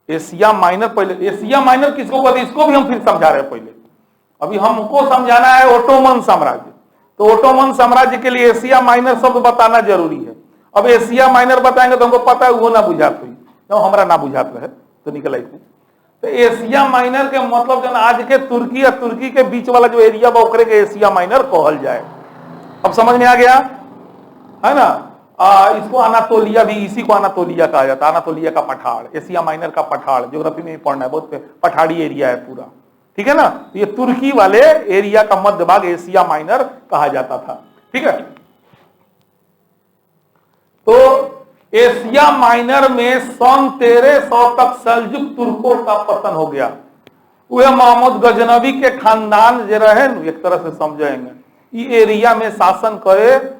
एशिया माइनर। पहले एशिया माइनर किसको कहते हैं, इसको भी हम फिर समझा रहे हैं। पहले अभी हमको समझाना है ओटोमन साम्राज्य। तो ओटोमन साम्राज्य के लिए एशिया माइनर शब्द बताना जरूरी है। अब एशिया माइनर बताएंगे तो हमको पता है वो ना बुझात हुई, तो हमारा ना बुझात रहे तो निकल आई। तो एशिया माइनर के मतलब जो आज के तुर्की और तुर्की के बीच वाला जो एरिया बा ओकरे के एशिया माइनर कहल जाए। अब समझ में आ गया, है ना। इसको अनातोलिया भी, इसी को अनातोलिया कहा जाता है, अनातोलिया का पठार, एशिया माइनर का पठार, ज्योग्राफी में पढ़ना है बहुत, पठाड़ी एरिया है पूरा। ठीक है ना, तो ये तुर्की वाले एरिया का मध्य भाग एशिया माइनर कहा जाता था। ठीक है, तो एशिया माइनर में सन 1300 तक सल्जुक तुर्कों का पतन हो गया। वह मोहम्मद गजनवी के खानदान जो रहे, एक तरह से समझेंगे, ये एरिया में शासन करे,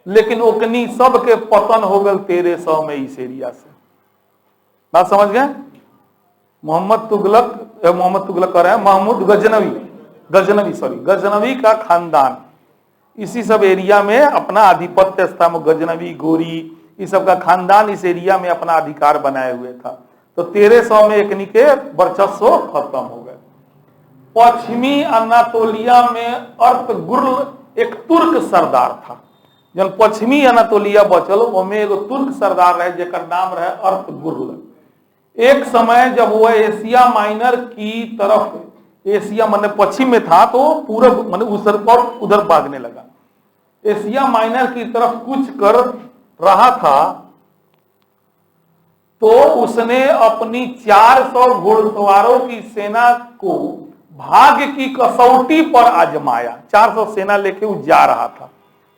लेकिन ओकनी सब के पतन हो गल 1300 में इस एरिया से। बात समझ गए। महमूद गजनवी का खानदान इसी सब एरिया में अपना आधिपत्य स्थान, गजनवी, गोरी, इस सब का खानदान इस एरिया में अपना अधिकार बनाए हुए था। तो 1300 में एकनी के वर्चस्व खत्म हो गए। पश्चिमी अनातोलिया में अर्तगुर्ल एक तुर्क सरदार था। जब पश्चिमी अनातोलिया बचल ओमे एगो तुर्क सरदार रहे जेकर नाम रहे अर्तगुर्ल। एक समय जब वह एशिया माइनर की तरफ, एशिया माने पश्चिम में था तो पूरब माने उधर भागने लगा, एशिया माइनर की तरफ कुछ कर रहा था, तो उसने अपनी 400 घुड़सवारों की सेना को भाग्य की कसौटी पर आजमाया। 400 सेना लेके वो जा रहा था,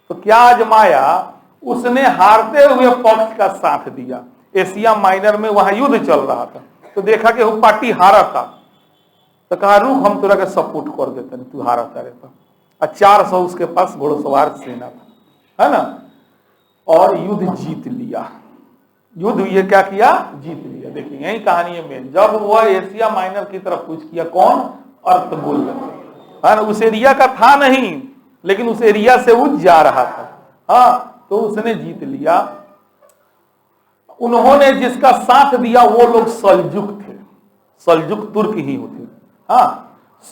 तो क्या आजमाया, उसने हारते हुए पक्ष का साथ दिया। एशिया माइनर में वहां युद्ध चल रहा था, तो देखा कि वो पार्टी हारा था, तो कहा रुक हम तोरा के सपोर्ट कर देते हैं, तू हारा था रहता। और 400 उसके पास घुड़सवार सेना था, है ना, और युद्ध जीत लिया। युद्ध ये क्या किया, जीत लिया। देखिए यही कहानी है मेन। जब वह एशिया माइनर की तरफ कुछ किया, कौन, अर्तगुर्ल, है ना, उस एरिया का था नहीं, लेकिन उस एरिया से वो जा रहा था। हाँ, तो उसने जीत लिया। उन्होंने जिसका साथ दिया वो लोग सल्जुक थे, सल्जुक तुर्क ही होते। हाँ,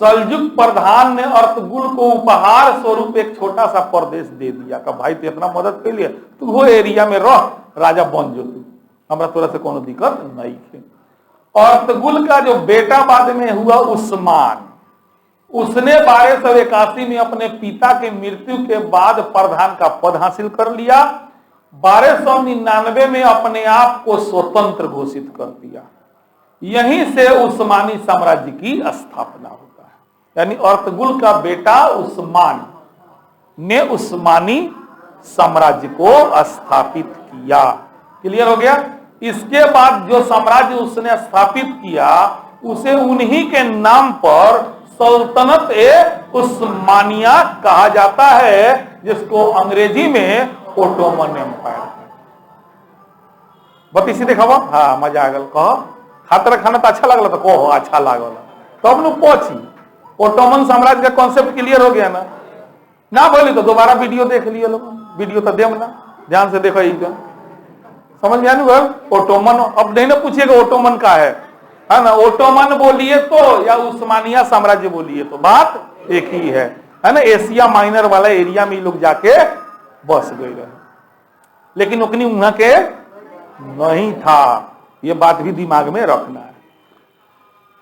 सल्जुक प्रधान ने अर्तगुर्ल को उपहार स्वरूप एक छोटा सा प्रदेश दे दिया कि भाई तू इतना मदद कर लिया, तू वो एरिया में रह, राजा बन जो, तू हमरा तोरा से कोनो दिक्कत नहीं है। अर्तगुर्ल का जो बेटा बाद में हुआ उस्मान, उसने 1281 में अपने पिता के मृत्यु के बाद प्रधान का पद हासिल कर लिया। 1299 में अपने आप को स्वतंत्र घोषित कर दिया। यहीं से उस्मानी साम्राज्य की स्थापना होता है। यानी अर्तगुर्ल का बेटा उस्मान ने उस्मानी साम्राज्य को स्थापित किया। क्लियर हो गया। इसके बाद जो साम्राज्य उसने स्थापित किया उसे उन्हीं के नाम पर सल्तनत ए उस्मानिया कहा जाता है, जिसको अंग्रेजी में ओटोमन एम्पायर। बतीसी देखा हाँ मजा आ गल, कहो खातर खाना तो अच्छा लगल, तो कहो अच्छा लागल तब न पहुंची। ओटोमन साम्राज्य का कॉन्सेप्ट क्लियर हो गया ना बोली तो दोबारा वीडियो देख लिए लोग, वीडियो तो देम ना, ध्यान से देखो ये समझ में आने। ओटोमन अब नहीं ना पूछिएगा ओटोमन का है ना, ओटोमन बोलिए तो या उस्मानिया साम्राज्य बोलिए तो बात एक ही है ना। एशिया माइनर वाला एरिया में लोग जाके बस गए रहे, लेकिन उतनी वहां के नहीं था, ये बात भी दिमाग में रखना है।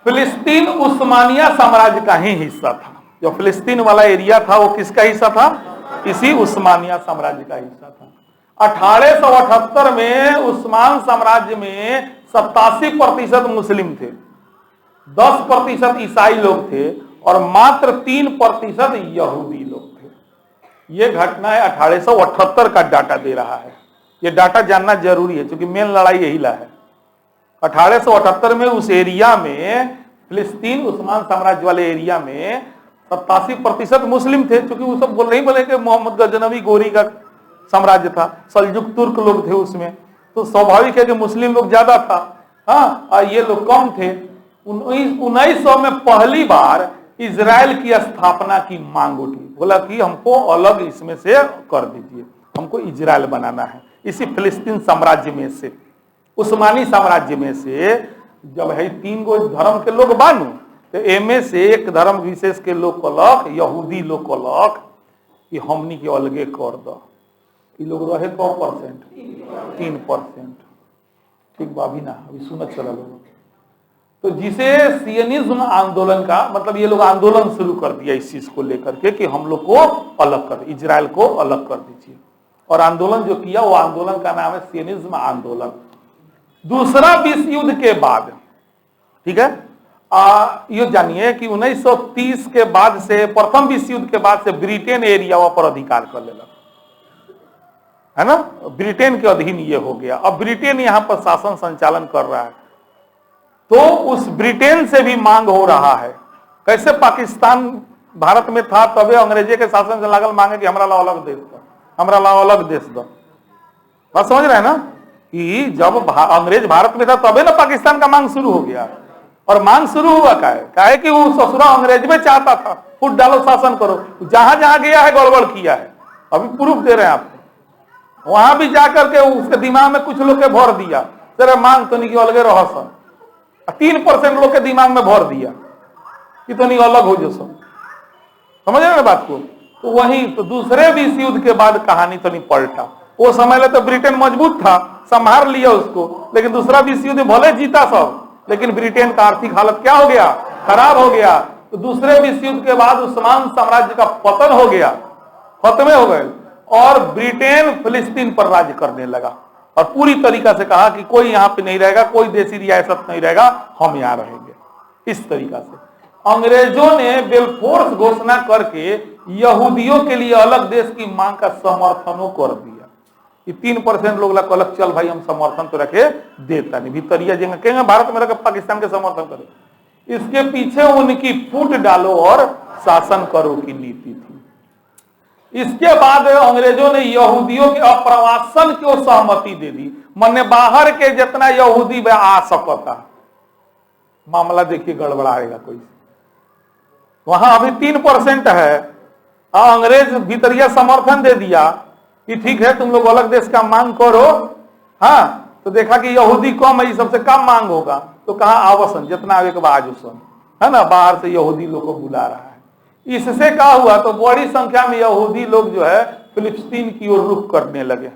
फिलिस्तीन उस्मानिया साम्राज्य का ही हिस्सा था। जो फिलिस्तीन वाला एरिया था वो किसका हिस्सा था? इसी उस्मानिया साम्राज्य का हिस्सा था। 1878 में उस्मान साम्राज्य में 87% मुस्लिम थे, 10% ईसाई लोग थे और मात्र 3% यहूदी लोग थे। यह घटना है 1878 का डाटा दे रहा है। यह डाटा जानना जरूरी है क्योंकि मेन लड़ाई यही ला है। 1878 में उस एरिया में, फिलिस्तीन उस्मान साम्राज्य वाले एरिया में 87% मुस्लिम थे, क्योंकि वो सब बोल नहीं बोले कि मोहम्मद गजनवी गोरी का साम्राज्य था, सल्जुक तुर्क लोग थे उसमें, तो स्वाभाविक है कि मुस्लिम लोग ज्यादा था। हाँ, और ये लोग कम थे। 1900 में पहली बार इजराइल की स्थापना की मांग उठी, बोला कि हमको अलग इसमें से कर दीजिए, हमको इजराइल बनाना है। इसी फिलिस्तीन साम्राज्य में से, उस्मानी साम्राज्य में से जब है 3 गो धर्म के लोग बानू, तो एमे से एक धर्म विशेष के लोग कहलक, यहूदी लोग कहलक कि हमनी के अलगे कर दो। ये लोग रहे 100%, 3%। ठीक बा, अभी ना अभी सुनत चला लोग। तो जिसे सियनिज्म आंदोलन का मतलब, ये लोग आंदोलन शुरू कर दिया इस चीज को लेकर के कि हम लोग को अलग कर, इजराइल को अलग कर दीजिए। और आंदोलन जो किया वो आंदोलन का नाम है सियनिज्म आंदोलन। दूसरा विश्व युद्ध के बाद, ठीक है, ये जानिए कि 1930 के बाद से, प्रथम विश्व युद्ध के बाद से ब्रिटेन एरिया पर अधिकार कर लेगा, है ना, ब्रिटेन के अधीन ये हो गया। अब ब्रिटेन यहां पर शासन संचालन कर रहा है, तो उस ब्रिटेन से भी मांग हो रहा है। कैसे पाकिस्तान भारत में था तबे अंग्रेजी के शासन से लागल मांगे कि हमरा ला अलग देश दो, हमरा ला अलग देश दो। बात समझ रहे हैं ना, कि जब अंग्रेज भारत में था तबे ना पाकिस्तान का मांग शुरू हो गया। और मांग शुरू हुआ काहे कि वो ससुरा अंग्रेज में चाहता था, फुट डालो शासन करो। जहां जहां गया है गड़बड़ किया है, अभी प्रूफ दे रहे हैं आपको। वहां भी जाकर के उसके दिमाग में कुछ लोग के भर दिया, तेरे मांग तो नहीं कि अलगे रह सन। 3% लोग के दिमाग में भर दिया कि तो नहीं अलग हो जो सब। समझ रहे ना बात को। तो वही तो दूसरे विश्व युद्ध के बाद कहानी तो नहीं पलटा। वो समय में तो ब्रिटेन मजबूत था, संभाल लिया उसको, लेकिन दूसरा विश्व युद्ध भले जीता सब, लेकिन ब्रिटेन का आर्थिक हालत क्या हो गया? खराब हो गया। तो दूसरे विश्व युद्ध के बाद उस्मान साम्राज्य का पतन हो गया, खत्म हो गए, और ब्रिटेन फिलिस्तीन पर राज्य करने लगा और पूरी तरीका से कहा कि कोई यहाँ पे नहीं रहेगा, कोई देसी रियासत नहीं रहेगा, हम यहाँ रहेंगे। इस तरीका से अंग्रेजों ने बेलफोर्स घोषणा करके यहूदियों के लिए अलग देश की मांग का समर्थन कर दिया। 3% लोग अलग, चल भाई हम समर्थन तो रखे देता नहीं, भीतरिया जगह कहेंगे भारत में रखे पाकिस्तान के समर्थन करे। इसके पीछे उनकी फूट डालो और शासन करो की नीति थी। इसके बाद अंग्रेजों ने यहूदियों के अप्रवासन को सहमति दे दी, मने बाहर के जितना यहूदी आ सकता। मामला देखिए गड़बड़ाएगा कोई। वहां अभी 3% है, अंग्रेज भीतरिया समर्थन दे दिया कि ठीक है तुम लोग अलग देश का मांग करो। हाँ, तो देखा कि यहूदी कम है, सबसे कम मांग होगा, तो कहा आवसन जितना आगे के बाद आजुसन, है ना, बाहर से यहूदी लोग को बुला रहा है। इससे क्या हुआ, तो बड़ी संख्या में यहूदी लोग जो है फिलिस्तीन की ओर रुख करने लगे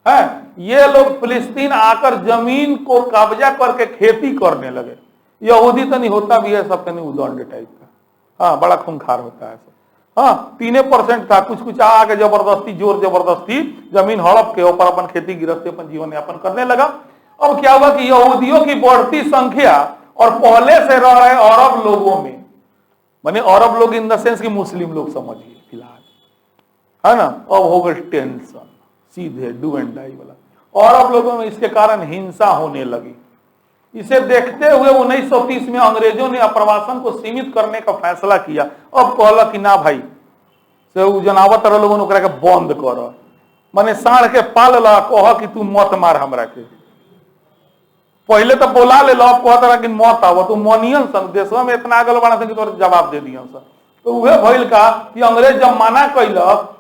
हैं। ये लोग फिलिस्तीन आकर जमीन को कब्जा करके खेती करने लगे। यहूदी तो नहीं होता भी है सब कहीं उदंड टाइप का, हाँ, बड़ा खूंखार होता है। हाँ, 3% था, कुछ कुछ आके जबरदस्ती, जोर जबरदस्ती जमीन हड़प के ऊपर अपन खेती गृहस्थी, अपन जीवन यापन करने लगा। अब क्या हुआ कि यहूदियों की बढ़ती संख्या और पहले से रह रहे अरब लोगों में, माने अरब लोग इन द सेंस कि मुस्लिम लोग समझिए फिलहाल, है ना, अब हो गए टेंशन सीधे डू एंड डाई वाला। और अब लोगों में इसके कारण हिंसा होने लगी। इसे देखते हुए 1930 में अंग्रेजों ने अप्रवासन को सीमित करने का फैसला किया। अब कहला कि ना भाई से जनावत लोगों के बंद कर, माने साढ़ के पाल ला, कह कि तू मत मार हमरा के। पहले तो बोला ले लो, अब कहता रहा कि मत आव, तू मनियन सन देशवा में इतना आगल बना कि तोर जवाब दे दिया सन। तो वह भइल का कि अंग्रेज जब मना कैलक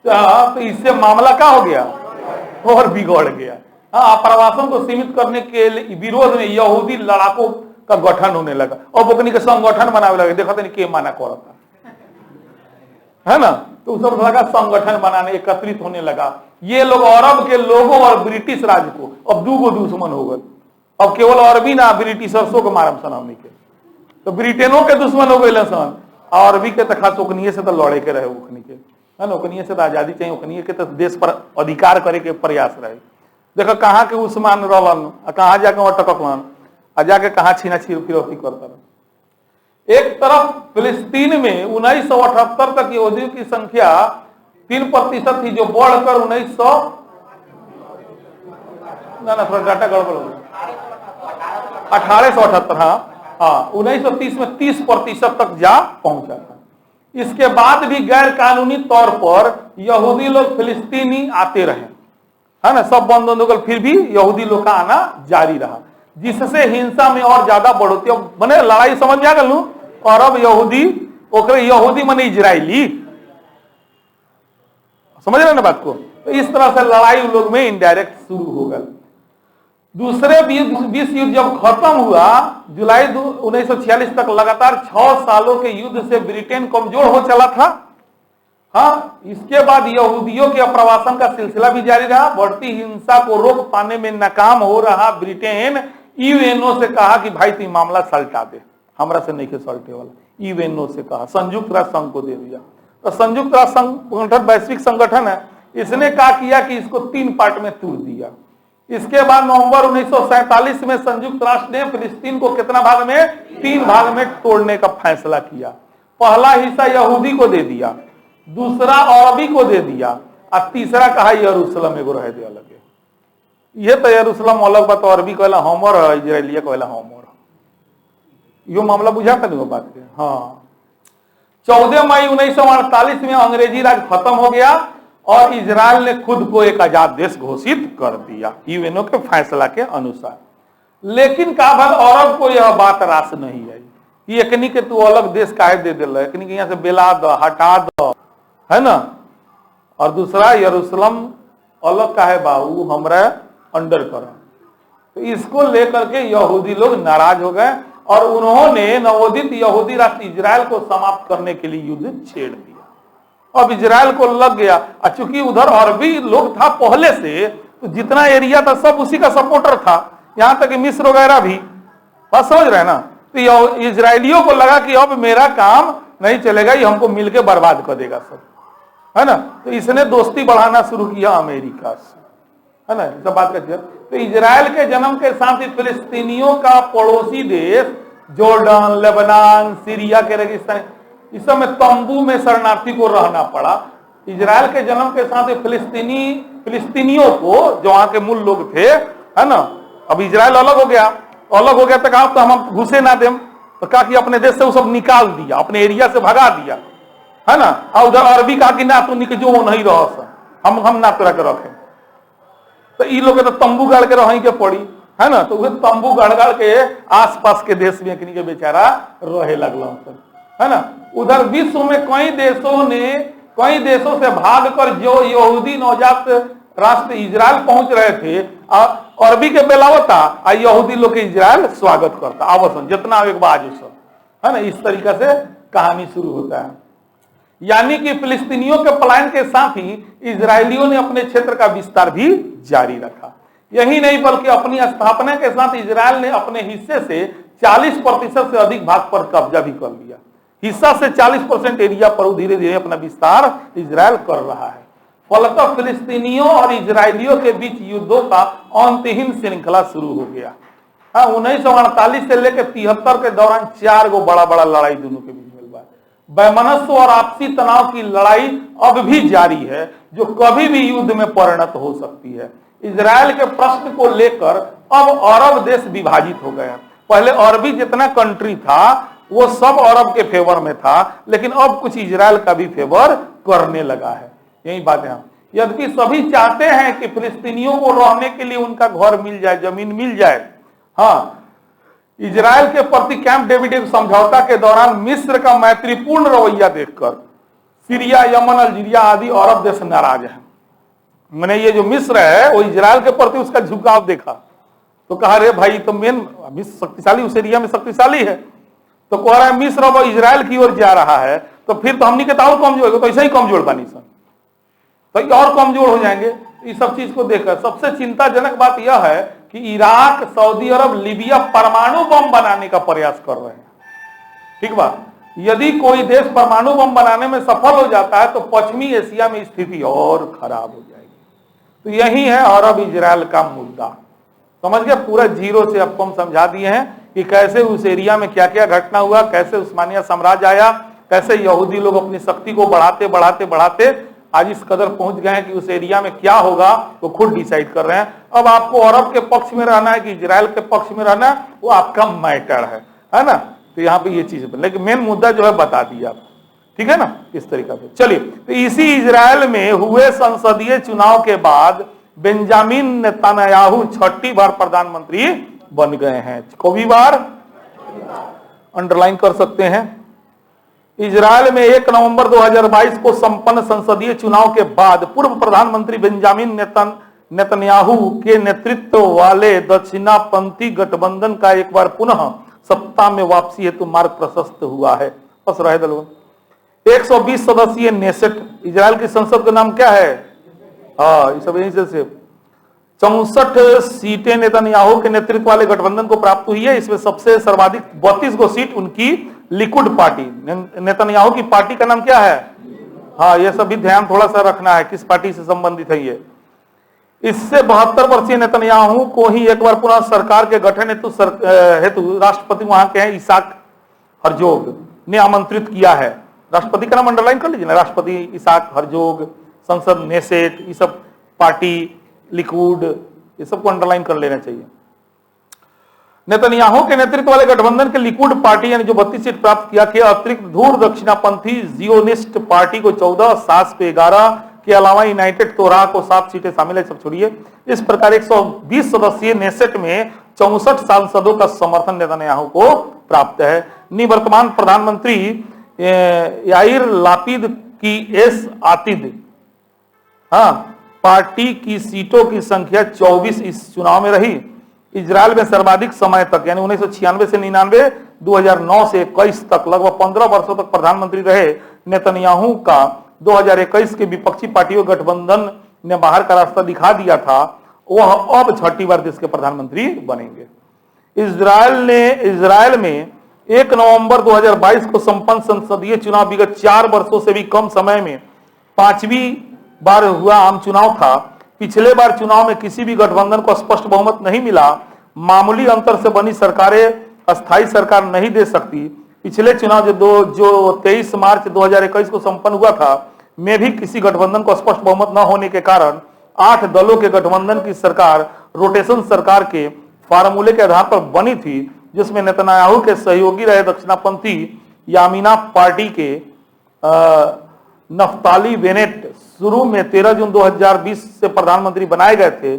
तो इससे मामला का हो गया और बिगड़ गया। हाँ, अप्रवासन को सीमित करने के विरोध में यहूदी लड़ाकों का गठन होने लगा। अब ओकनी के संगठन बनावे लगे, देखा नहीं के माना करता है ना, तो सब लगा संगठन बनाने, एकत्रित होने लगा। ये लोग अरब के लोगों और ब्रिटिश राज को अब दूगो दुश्मन हो गए। अब केवल अरबी ना ब्रिटिशर्सों को मारम सन हमनी के, तो ब्रिटेनों के दुश्मन हो गए सन। अरबी के तो खास ओकनिये से तो लड़े के रहे, ओकनी के है ना, ओकनिये से तो आजादी चाहिए, ओकनिये के तो देश पर अधिकार करे के प्रयास रहे। देखो कहाँ के उस्मान रवन, कहाँ जाके अटकलन, आ जाके कहाँ छीना फिरौती करता रहा। एक तरफ फिलिस्तीन में 1978 तक यहूदियों की संख्या 3% थी, जो बढ़कर 1878 हाँ 1930 में 30% तक जा पहुंचा था। इसके बाद भी गैर कानूनी तौर पर यहूदी लोग फिलिस्तीनी आते रहे, है ना, सब बंद हो गए, फिर भी यहूदी लोग का आना जारी रहा, जिससे हिंसा में और ज्यादा बढ़ोतरी। अब मने लड़ाई समझ में आ गलू, अरब यहूदी ओकरे यहूदी मने इजरायली, समझ रहे ना बात को। तो इस तरह से लड़ाई उन लोग में इनडायरेक्ट शुरू हो गया। दूसरे विश्व युद्ध जब खत्म हुआ, जुलाई 1946 तक लगातार 6 सालों के युद्ध से ब्रिटेन कमजोर हो चला था। हाँ, इसके बाद यहूदियों के अप्रवासन का सिलसिला भी जारी रहा। बढ़ती हिंसा को रोक पाने में नाकाम हो रहा ब्रिटेन यूएनओ से कहा कि भाई तू मामला सल्टा दे, हमरा से नहीं के सल्टे वाला। यूएनओ से कहा, संयुक्त राष्ट्र संघ को दे दिया। तो संयुक्त राष्ट्र संगठन वैश्विक संगठन है, इसने क्या किया कि इसको 3 पार्ट में तोड़ दिया। इसके बाद नवंबर 1947 में संयुक्त राष्ट्र ने फिलिस्तीन को कितना भाग में, 3 भाग में तोड़ने का फैसला किया। पहला हिस्सा यहूदी को दे दिया, दूसरा अरबी को दे दिया, और तीसरा कहा यरूशलेम एगो रह दिया लगे। ये तो यरूशलेम अलग बात, अरबी कहला हमर है, इजराइलिया कहला हमर। यो मामला बुझा था नहीं बात के। हाँ, 14 मई 1948 में अंग्रेजी राज खत्म हो गया और इजराइल ने खुद को एक आजाद देश घोषित कर दिया यूएनओ के फैसला के अनुसार। लेकिन का भल अरब को यह बात रास नहीं आई कि एकनी के तू अलग देश काहे दे दिल, एकनी के यहाँ से बेला दो, हटा दो, है ना। और दूसरा यरूशलेम अलग काहे बाबू हमरा अंडर करा। तो इसको लेकर के यहूदी लोग नाराज हो गए और उन्होंने नवोदित यहूदी राष्ट्र इजराइल को समाप्त करने के लिए युद्ध छेड़ दिया। अब इजराइल को लग गया, चूंकि उधर अरबी लोग था पहले से, तो जितना एरिया था सब उसी का सपोर्टर था, यहां तक मिस्र वगैरह भी, बात समझ रहे हैं ना। तो इजरायलियों को लगा कि अब मेरा काम नहीं चलेगा, ये हमको मिलके बर्बाद कर देगा सब, है ना। तो इसने दोस्ती बढ़ाना शुरू किया अमेरिका से, है ना, सब बात कर। तो इजराइल के जन्म के साथ ही फिलिस्तीनियों का पड़ोसी देश जॉर्डन, लेबनान, सीरिया के रेगिस्तान, इस समय तंबू में शरणार्थी को रहना पड़ा। इजराइल के जन्म के साथ ही फिलिस्तीनियों को, जो वहां के मूल लोग थे, है ना, अब इजराइल अलग हो गया तो कहा तो हम घुसे ना दें, तो कहा कि अपने देश से वो सब निकाल दिया, अपने एरिया से भगा दिया, है ना। और उधर अरबी कहा कि ना तू जो नहीं रह, हम ना तोरा के रखे। तो ई लोग तो तंबू गाड़ के रही के पड़ी, है ना। तो तंबू गाड़ के आसपास के देश में के बेचारा रहे लगल, है ना। उधर विश्व में कई देशों से भागकर जो यहूदी नवजात राष्ट्र इजराइल पहुंच रहे थे, अरबी के बेलावता आ यहूदी लोग के इजराइल स्वागत करता, आवसन जितना एक बाज सब, है ना। इस तरीका से कहानी शुरू होता है। यानी कि फिलिस्तीनियों के पलायन के साथ ही इजरायलियों ने अपने क्षेत्र का विस्तार भी जारी रखा। यही नहीं बल्कि अपनी स्थापना के साथ इजराइल ने अपने हिस्से से 40% से अधिक भाग पर कब्जा भी कर लिया। हिस्सा से 40% एरिया पर धीरे धीरे अपना विस्तार इजराइल कर रहा है। फलतः फिलिस्तीनियों और इजरायलियों के बीच युद्धों का अंतहीन श्रृंखला शुरू हो गया। 1948 से लेकर 73 के दौरान 4 गो बड़ा बड़ा लड़ाई दोनों के बीच में हुआ। वैमनस्य और आपसी तनाव की लड़ाई अब भी जारी है, जो कभी भी युद्ध में परिणत हो सकती है। इजराइल के प्रश्न को लेकर अब अरब देश विभाजित हो गए हैं। पहले अरबी जितना कंट्री था वो सब अरब के फेवर में था, लेकिन अब कुछ इजराइल का भी फेवर करने लगा है। यही बात है। यद्यपि सभी चाहते हैं कि फिलिस्तीनियों को रहने के लिए उनका घर मिल जाए, जमीन मिल जाए। हाँ, इजराइल के प्रति कैंप डेविड समझौता के दौरान मिस्र का मैत्रीपूर्ण रवैया देखकर सीरिया, यमन, अल्जीरिया आदि अरब देश नाराज है। मैंने ये जो मिस्र है वो इजराइल के प्रति उसका झुकाव देखा तो कहा रे भाई तो मेन मिस्र शक्तिशाली उस एरिया में शक्तिशाली है, तो कह रहा है मिस्र अब इजराइल की ओर जा रहा है, तो फिर तो हमने कहता और कमजोर हो, तो ऐसे ही कमजोर बनी सर, तो और कमजोर हो जाएंगे। इस सब चीज को देखकर सबसे चिंताजनक बात यह है कि इराक, सऊदी अरब, लीबिया परमाणु बम बनाने का प्रयास कर रहे हैं। ठीक बात, यदि कोई देश परमाणु बम बनाने में सफल हो जाता है तो पश्चिमी एशिया में स्थिति और खराब हो जाएगी। तो यही है अरब इजराइल का मुद्दा। समझ गए, पूरा जीरो से आपको हम समझा दिए हैं कि कैसे उस एरिया में क्या क्या घटना हुआ, कैसे उस्मानिया साम्राज्य आया, कैसे यहूदी लोग अपनी शक्ति को बढ़ाते बढ़ाते बढ़ाते आज इस कदर पहुंच गए हैं कि उस एरिया में क्या होगा वो खुद डिसाइड कर रहे हैं। अब आपको अरब के पक्ष में रहना है कि इजराइल के पक्ष में रहना है वो आपका मैटर है ना। तो यहाँ पे ये चीज, लेकिन मेन मुद्दा जो है बता दिया, ठीक है ना, इस तरीका से। चलिए, तो इसी इजराइल में हुए संसदीय चुनाव के बाद बेंजामिन नेतन्याहू छठी बार प्रधानमंत्री बन गए हैं। कोई बार अंडरलाइन कर सकते हैं। इजराइल में 1 नवंबर 2022 को संपन्न संसदीय चुनाव के बाद पूर्व प्रधानमंत्री बेंजामिन नेतन्याहू के नेतृत्व वाले दक्षिणापंथी गठबंधन का एक बार पुनः सत्ता में वापसी हेतु मार्ग प्रशस्त हुआ है। बस रहे दल 120 सदस्यीय नेसेट, इजराइल की संसद का नाम क्या है? हाँ, सब यहीं से 64 सीटें नेतन्याहू के नेतृत्व वाले गठबंधन को प्राप्त हुई है। इसमें सबसे सर्वाधिक 32 को सीट उनकी लिकुड पार्टी, नेतन्याहू की पार्टी का नाम क्या है? हाँ, ये सभी ध्यान थोड़ा सा रखना है किस पार्टी से संबंधित है ये। इससे 72 वर्षीय नेतन्याहू को ही एक बार पुनः सरकार के गठन हेतु राष्ट्रपति वहां के हैं इसाक हर्जोग ने आमंत्रित किया है। राष्ट्रपति का नाम अंडरलाइन कर लीजिए ना, राष्ट्रपति इसाक हर्जोग, संसद नेसेट, ये सब पार्टी, लिकुड, ये सबको अंडरलाइन कर लेना चाहिए। नेतन्याहू के नेतृत्व वाले गठबंधन के लिकुड पार्टी यानी जो 32 सीट प्राप्त किया के अतिरिक्त दूर दक्षिणापंथी जियोनिस्ट पार्टी को 14, सास पे 11 के अलावा यूनाइटेड तोराह को 7 सीटें शामिल है। सब छोड़िए, इस प्रकार 120 सदस्यीय नेसेट में 64 सांसदों का समर्थन नेतन्याहू को प्राप्त है। निवर्तमान प्रधानमंत्री याइर लापिद की एस आतिद, हाँ, पार्टी की सीटों की संख्या 24 इस चुनाव में रही। इजराइल में सर्वाधिक समय तक यानी 1996 से 99, 2009 से 21 तक लगभग 15 वर्षों तक प्रधानमंत्री रहे नेतन्याहू का 2021 के विपक्षी पार्टियों गठबंधन ने बाहर का रास्ता दिखा दिया था, वह अब छठी बार देश के प्रधानमंत्री बनेंगे। इजराइल में 1 नवंबर 2022 को संपन्न संसदीय चुनाव विगत 4 वर्षों से भी कम समय में 5वीं बार हुआ आम चुनाव था। पिछले बार चुनाव में किसी भी गठबंधन को स्पष्ट बहुमत नहीं मिला। मामूली अंतर से बनी सरकारें अस्थायी सरकार नहीं दे सकती। पिछले चुनाव जो 23 मार्च 2021 को संपन्न हुआ था में भी किसी गठबंधन को स्पष्ट बहुमत न होने के कारण 8 दलों के गठबंधन की सरकार रोटेशन सरकार के फार्मूले के आधार पर बनी थी, जिसमें नेतन्याहू के सहयोगी रहे दक्षिणापंथी यामीना पार्टी के नफ्ताली बेनेट शुरू में 13 जून 2020 से प्रधानमंत्री बनाए गए थे।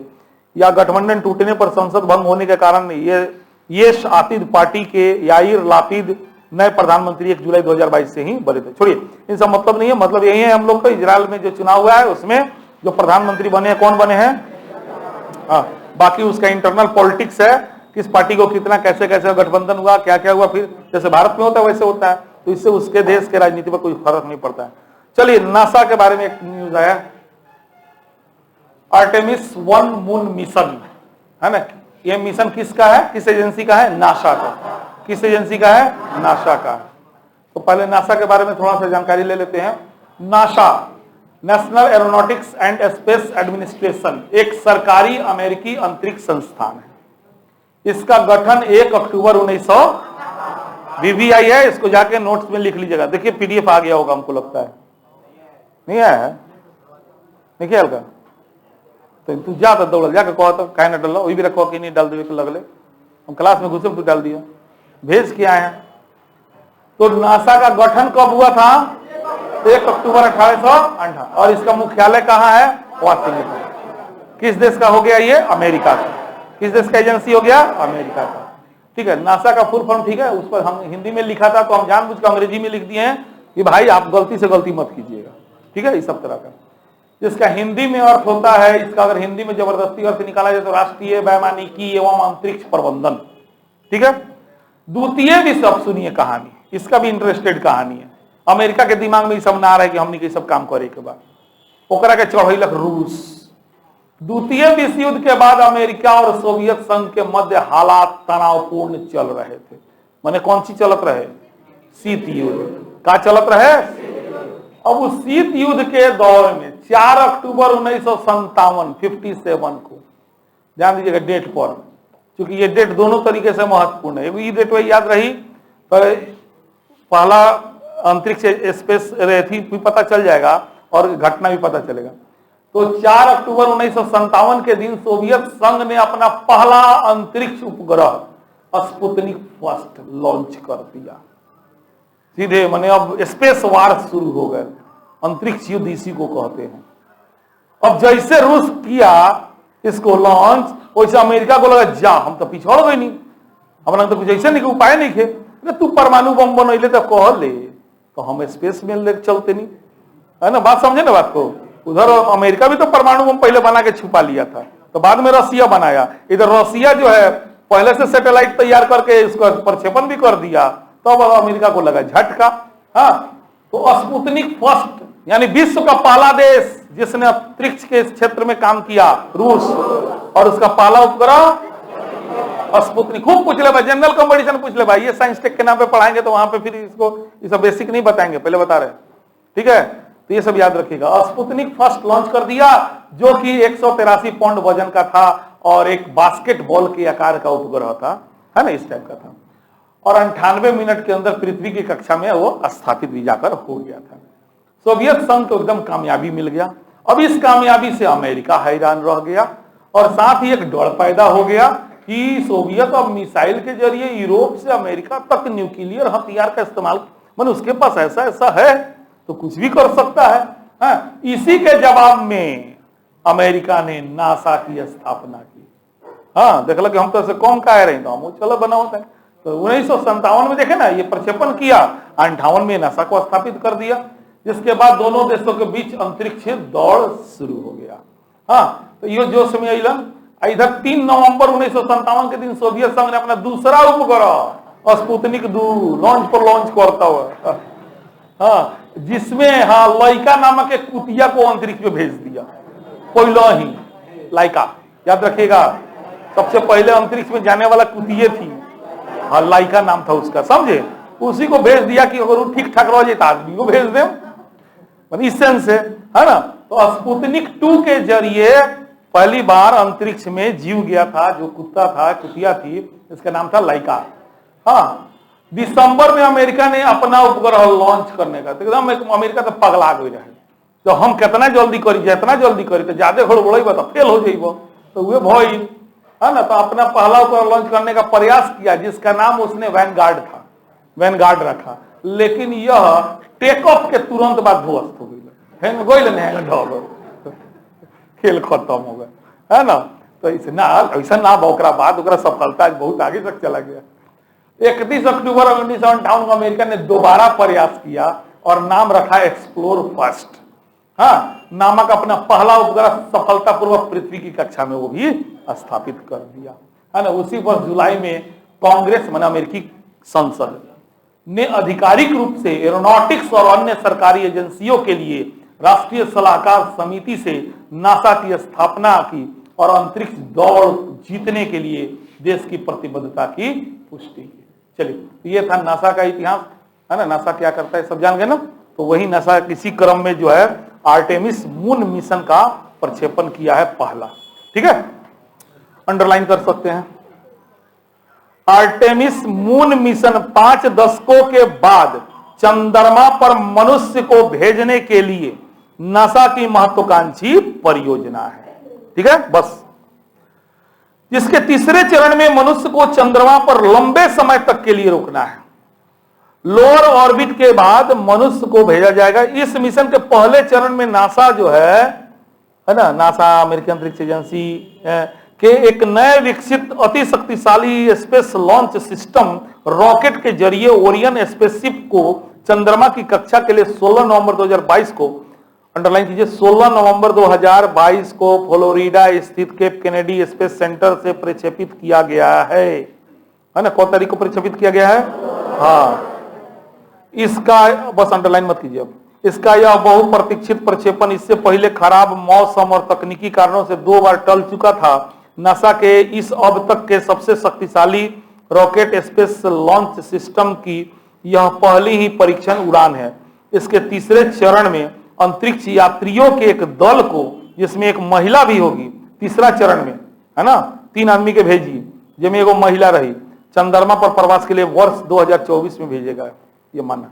या गठबंधन टूटने पर संसद भंग होने के कारण ये आतिद पार्टी के याइर लापिद नए प्रधानमंत्री 1 जुलाई 2022 से ही बने थे। छोड़िए, इनका मतलब नहीं है, मतलब यही है हम लोग को इजराइल में जो चुनाव हुआ है उसमें जो प्रधानमंत्री बने हैं, कौन बने हैं? हाँ, बाकी उसका इंटरनल पॉलिटिक्स है, किस पार्टी को कितना कैसे कैसे गठबंधन हुआ, क्या क्या हुआ, फिर जैसे भारत में होता है वैसे होता है, तो इससे उसके देश के राजनीति पर कोई फर्क नहीं पड़ता है। चलिए, नासा के बारे में एक न्यूज आया, आर्टेमिस 1 मून मिशन है ना। ये मिशन किसका है, किस एजेंसी का है? नासा का। किस एजेंसी का है? नासा का। तो पहले नासा के बारे में थोड़ा सा जानकारी ले लेते हैं। NASA, national aeronautics and space administration, एक सरकारी अमेरिकी अंतरिक्ष संस्थान है। इसका गठन 1 अक्टूबर 1900 VVI है, इसको जाके नोट्स में लिख लीजिएगा। देखिए PDF आ गया होगा, हमको लगता है नहीं आया है, देखिए हल्का तो तू जा तो दौड़ जाकर कहो तो कहे ना डलो, वही भी रखो कि नहीं डाल देवे के लगले, हम क्लास में घुसे तू डाल दिया, भेज के आए हैं। तो नासा का गठन कब हुआ था? 1 अक्टूबर 1858 और इसका मुख्यालय कहाँ है? वाशिंगटन। किस देश का हो गया ये? अमेरिका का। किस देश का एजेंसी हो गया? अमेरिका का। ठीक है, नासा का फुल फॉर्म ठीक है, उस पर हम हिंदी में लिखा था तो हम जानबूझ के अंग्रेजी में लिख दिए हैं कि भाई आप गलती से गलती मत कीजिएगा। ठीक है, इस सब तरह का जिसका हिंदी में अर्थ होता है, इसका अगर हिंदी में जबरदस्ती अर्थ निकाला जाए तो राष्ट्रीय वैमानिकी एवं अंतरिक्ष प्रबंधन। ठीक है, द्वितीय विश्व, अब सुनिए कहानी, इसका भी इंटरेस्टेड कहानी है। अमेरिका के दिमाग में सब ना आ रहा है कि हमने सब काम करे के बाद ओकरा के चढ़ैलक रूस। द्वितीय विश्व युद्ध के बाद अमेरिका और सोवियत संघ के मध्य हालात तनावपूर्ण चल रहे थे। माने कौन सी चलत रहे? शीत युद्ध। का चलत रहे? अब उस शीत युद्ध के दौर में 4 अक्टूबर 1957 को, ध्यान दीजिएगा डेट पर, क्योंकि ये डेट दोनों तरीके से महत्वपूर्ण है। ये डेट वही याद रही, पहला अंतरिक्ष स्पेस थी भी पता चल जाएगा और घटना भी पता चलेगा। तो 4 अक्टूबर 1957 के दिन सोवियत संघ ने अपना पहला अंतरिक्ष उपग्रह स्पुतनिक फर्स्ट लॉन्च कर दिया। सीधे माने अब स्पेस वार शुरू हो गए। अंतरिक्ष युद्ध इसी को कहते हैं। अब जैसे रूस किया इसको लॉन्च, वैसे अमेरिका को लगा जा हम तो पिछड़ गए नहीं, हमारा तो कुछ ऐसे नहीं उपाय नहीं थे, तू परमाणु बम बनैले तो कह ले तो हम स्पेस में ले चलते नहीं, है ना? बात समझे ना बात को। उधर अमेरिका भी तो परमाणु बम पहले बना के छुपा लिया था, तो बाद में रसिया बनाया। इधर रसिया जो है पहले से सैटेलाइट तैयार करके इसको प्रक्षेपण भी कर दिया, तो अब अमेरिका को लगा झटका। हाँ, तो स्पुतनिक फर्स्ट यानी विश्व का पहला देश जिसने अंतरिक्ष के क्षेत्र में काम किया, रूस, और उसका पहला उपग्रह स्पुतनिक। खूब पूछ ले भाई, जनरल कंपटीशन पूछ ले भाई, ये साइंस टेक के नाम पे पढ़ाएंगे तो वहां पे फिर इसको ये सब बेसिक नहीं बताएंगे, पहले बता रहे। ठीक है, तो ये सब याद रखिएगा। स्पुतनिक फर्स्ट लॉन्च कर दिया जो कि 183 पाउंड वजन का था और एक बास्केटबॉल के आकार का उपग्रह था, है ना, इस टाइप का था। और 98 मिनट के अंदर पृथ्वी की कक्षा में वो स्थापित भी जाकर हो गया था। सोवियत संघ को एकदम कामयाबी मिल गया। अब इस कामयाबी से अमेरिका हैरान रह गया और साथ ही एक डर पैदा हो गया कि सोवियत अब मिसाइल के जरिए यूरोप से अमेरिका तक न्यूक्लियर हथियार का इस्तेमाल, मतलब उसके पास ऐसा ऐसा है तो कुछ भी कर सकता है। हाँ, इसी के जवाब में अमेरिका ने नासा की स्थापना की। हाँ, देखल कि हम तो ऐसे कौन कह रहे हैं, तो हम चलो बना होता है। तो 1957 में देखे ना ये प्रक्षेपण किया, 58 में नासा को स्थापित कर दिया, जिसके बाद दोनों देशों के बीच अंतरिक्ष दौड़ शुरू हो गया। हाँ, तो ये जो समय इधर 3 नवंबर 1957 के दिन सोवियत संघ ने अपना दूसरा उपग्रह स्पुतनिक 2 लॉन्च करता हुआ, हाँ, जिसमें हाँ लाइका नामक एक कुतिया को अंतरिक्ष में भेज दिया। पहला ही लाइका, याद रखिएगा, सबसे पहले अंतरिक्ष में जाने वाला कुतिये थी, हाँ लाइका नाम था उसका, समझे? उसी को भेज दिया कि अगर वो ठीक ठाक रह जाए तो आदमी को भेज दे, इस सेंस से, है ना। तो स्पुतनिक 2 के जरिए पहली बार अंतरिक्ष में जीव गया था, जो कुत्ता था, कुतिया थी, इसका नाम था लाइका। हाँ, दिसंबर में अमेरिका ने अपना उपग्रह लॉन्च करने का, तो एकदम अमेरिका तो पगला गई रहे, तो हम कितना जल्दी करी, जितना जल्दी करी तो ज्यादा गड़बड़ बता फेल हो जाइब, तो वे भइल, है ना। तो अपना पहला उपग्रह लॉन्च करने का प्रयास किया, जिसका नाम उसने वैनगार्ड था, वैनगार्ड रखा, लेकिन यह टेक ऑफ के तुरंत बाद ध्वस्त हो गई, खेल खत्म हो गया, है ना। तो ऐसा ना ओकरा बाद ओकरा सफलता बहुत आगे तक चला गया। 31 अक्टूबर 1958 में अमेरिका ने दोबारा प्रयास किया और नाम रखा एक्सप्लोर फर्स्ट, हाँ, नामक अपना पहला उपग्रह सफलतापूर्वक पृथ्वी की कक्षा में वो भी स्थापित कर दिया, है ना। उसी वर्ष जुलाई में कांग्रेस माने अमेरिकी संसद ने आधिकारिक रूप से एरोनॉटिक्स और अन्य सरकारी एजेंसियों के लिए राष्ट्रीय सलाहकार समिति से नासा की स्थापना की और अंतरिक्ष दौड़ जीतने के लिए देश की प्रतिबद्धता की पुष्टि की। चलिए, ये था नासा का इतिहास, है ना। नासा क्या करता है सब जान गए ना। तो वही नासा किसी क्रम में जो है आर्टेमिस मून मिशन का प्रक्षेपण किया है पहला, ठीक है, अंडरलाइन कर सकते हैं। आर्टेमिस मून मिशन 5 दशकों के बाद चंद्रमा पर मनुष्य को भेजने के लिए नासा की महत्वाकांक्षी परियोजना है। ठीक है। बस इसके तीसरे चरण में मनुष्य को चंद्रमा पर लंबे समय तक के लिए रोकना है। लोअर ऑर्बिट के बाद मनुष्य को भेजा जाएगा। इस मिशन के पहले चरण में नासा जो है ना, नासा अमेरिकी अंतरिक्ष एजेंसी के एक नए विकसित अति शक्तिशाली स्पेस लॉन्च सिस्टम रॉकेट के जरिए ओरियन स्पेसशिप को चंद्रमा की कक्षा के लिए 16 नवंबर 2022 को, अंडरलाइन कीजिए, 16 नवंबर 2022 को फ्लोरिडा स्थित केप केनेडी स्पेस सेंटर से प्रक्षेपित किया गया है ना। कौन तारीख को प्रक्षेपित किया गया है? हाँ, इसका बस अंडरलाइन मत कीजिए। अब इसका यह बहुप्रतीक्षित प्रक्षेपण इससे पहले खराब मौसम और तकनीकी कारणों से 2 बार टल चुका था। नासा के इस अब तक के सबसे शक्तिशाली रॉकेट स्पेस लॉन्च सिस्टम की यह पहली ही परीक्षण उड़ान है। इसके तीसरे चरण में अंतरिक्ष यात्रियों के एक दल को, जिसमें एक महिला भी होगी, तीसरा चरण में, है ना, 3 आदमी के भेजिए, जिसमें एगो महिला रही, चंद्रमा पर प्रवास के लिए वर्ष 2024 में भेजेगा, ये माना।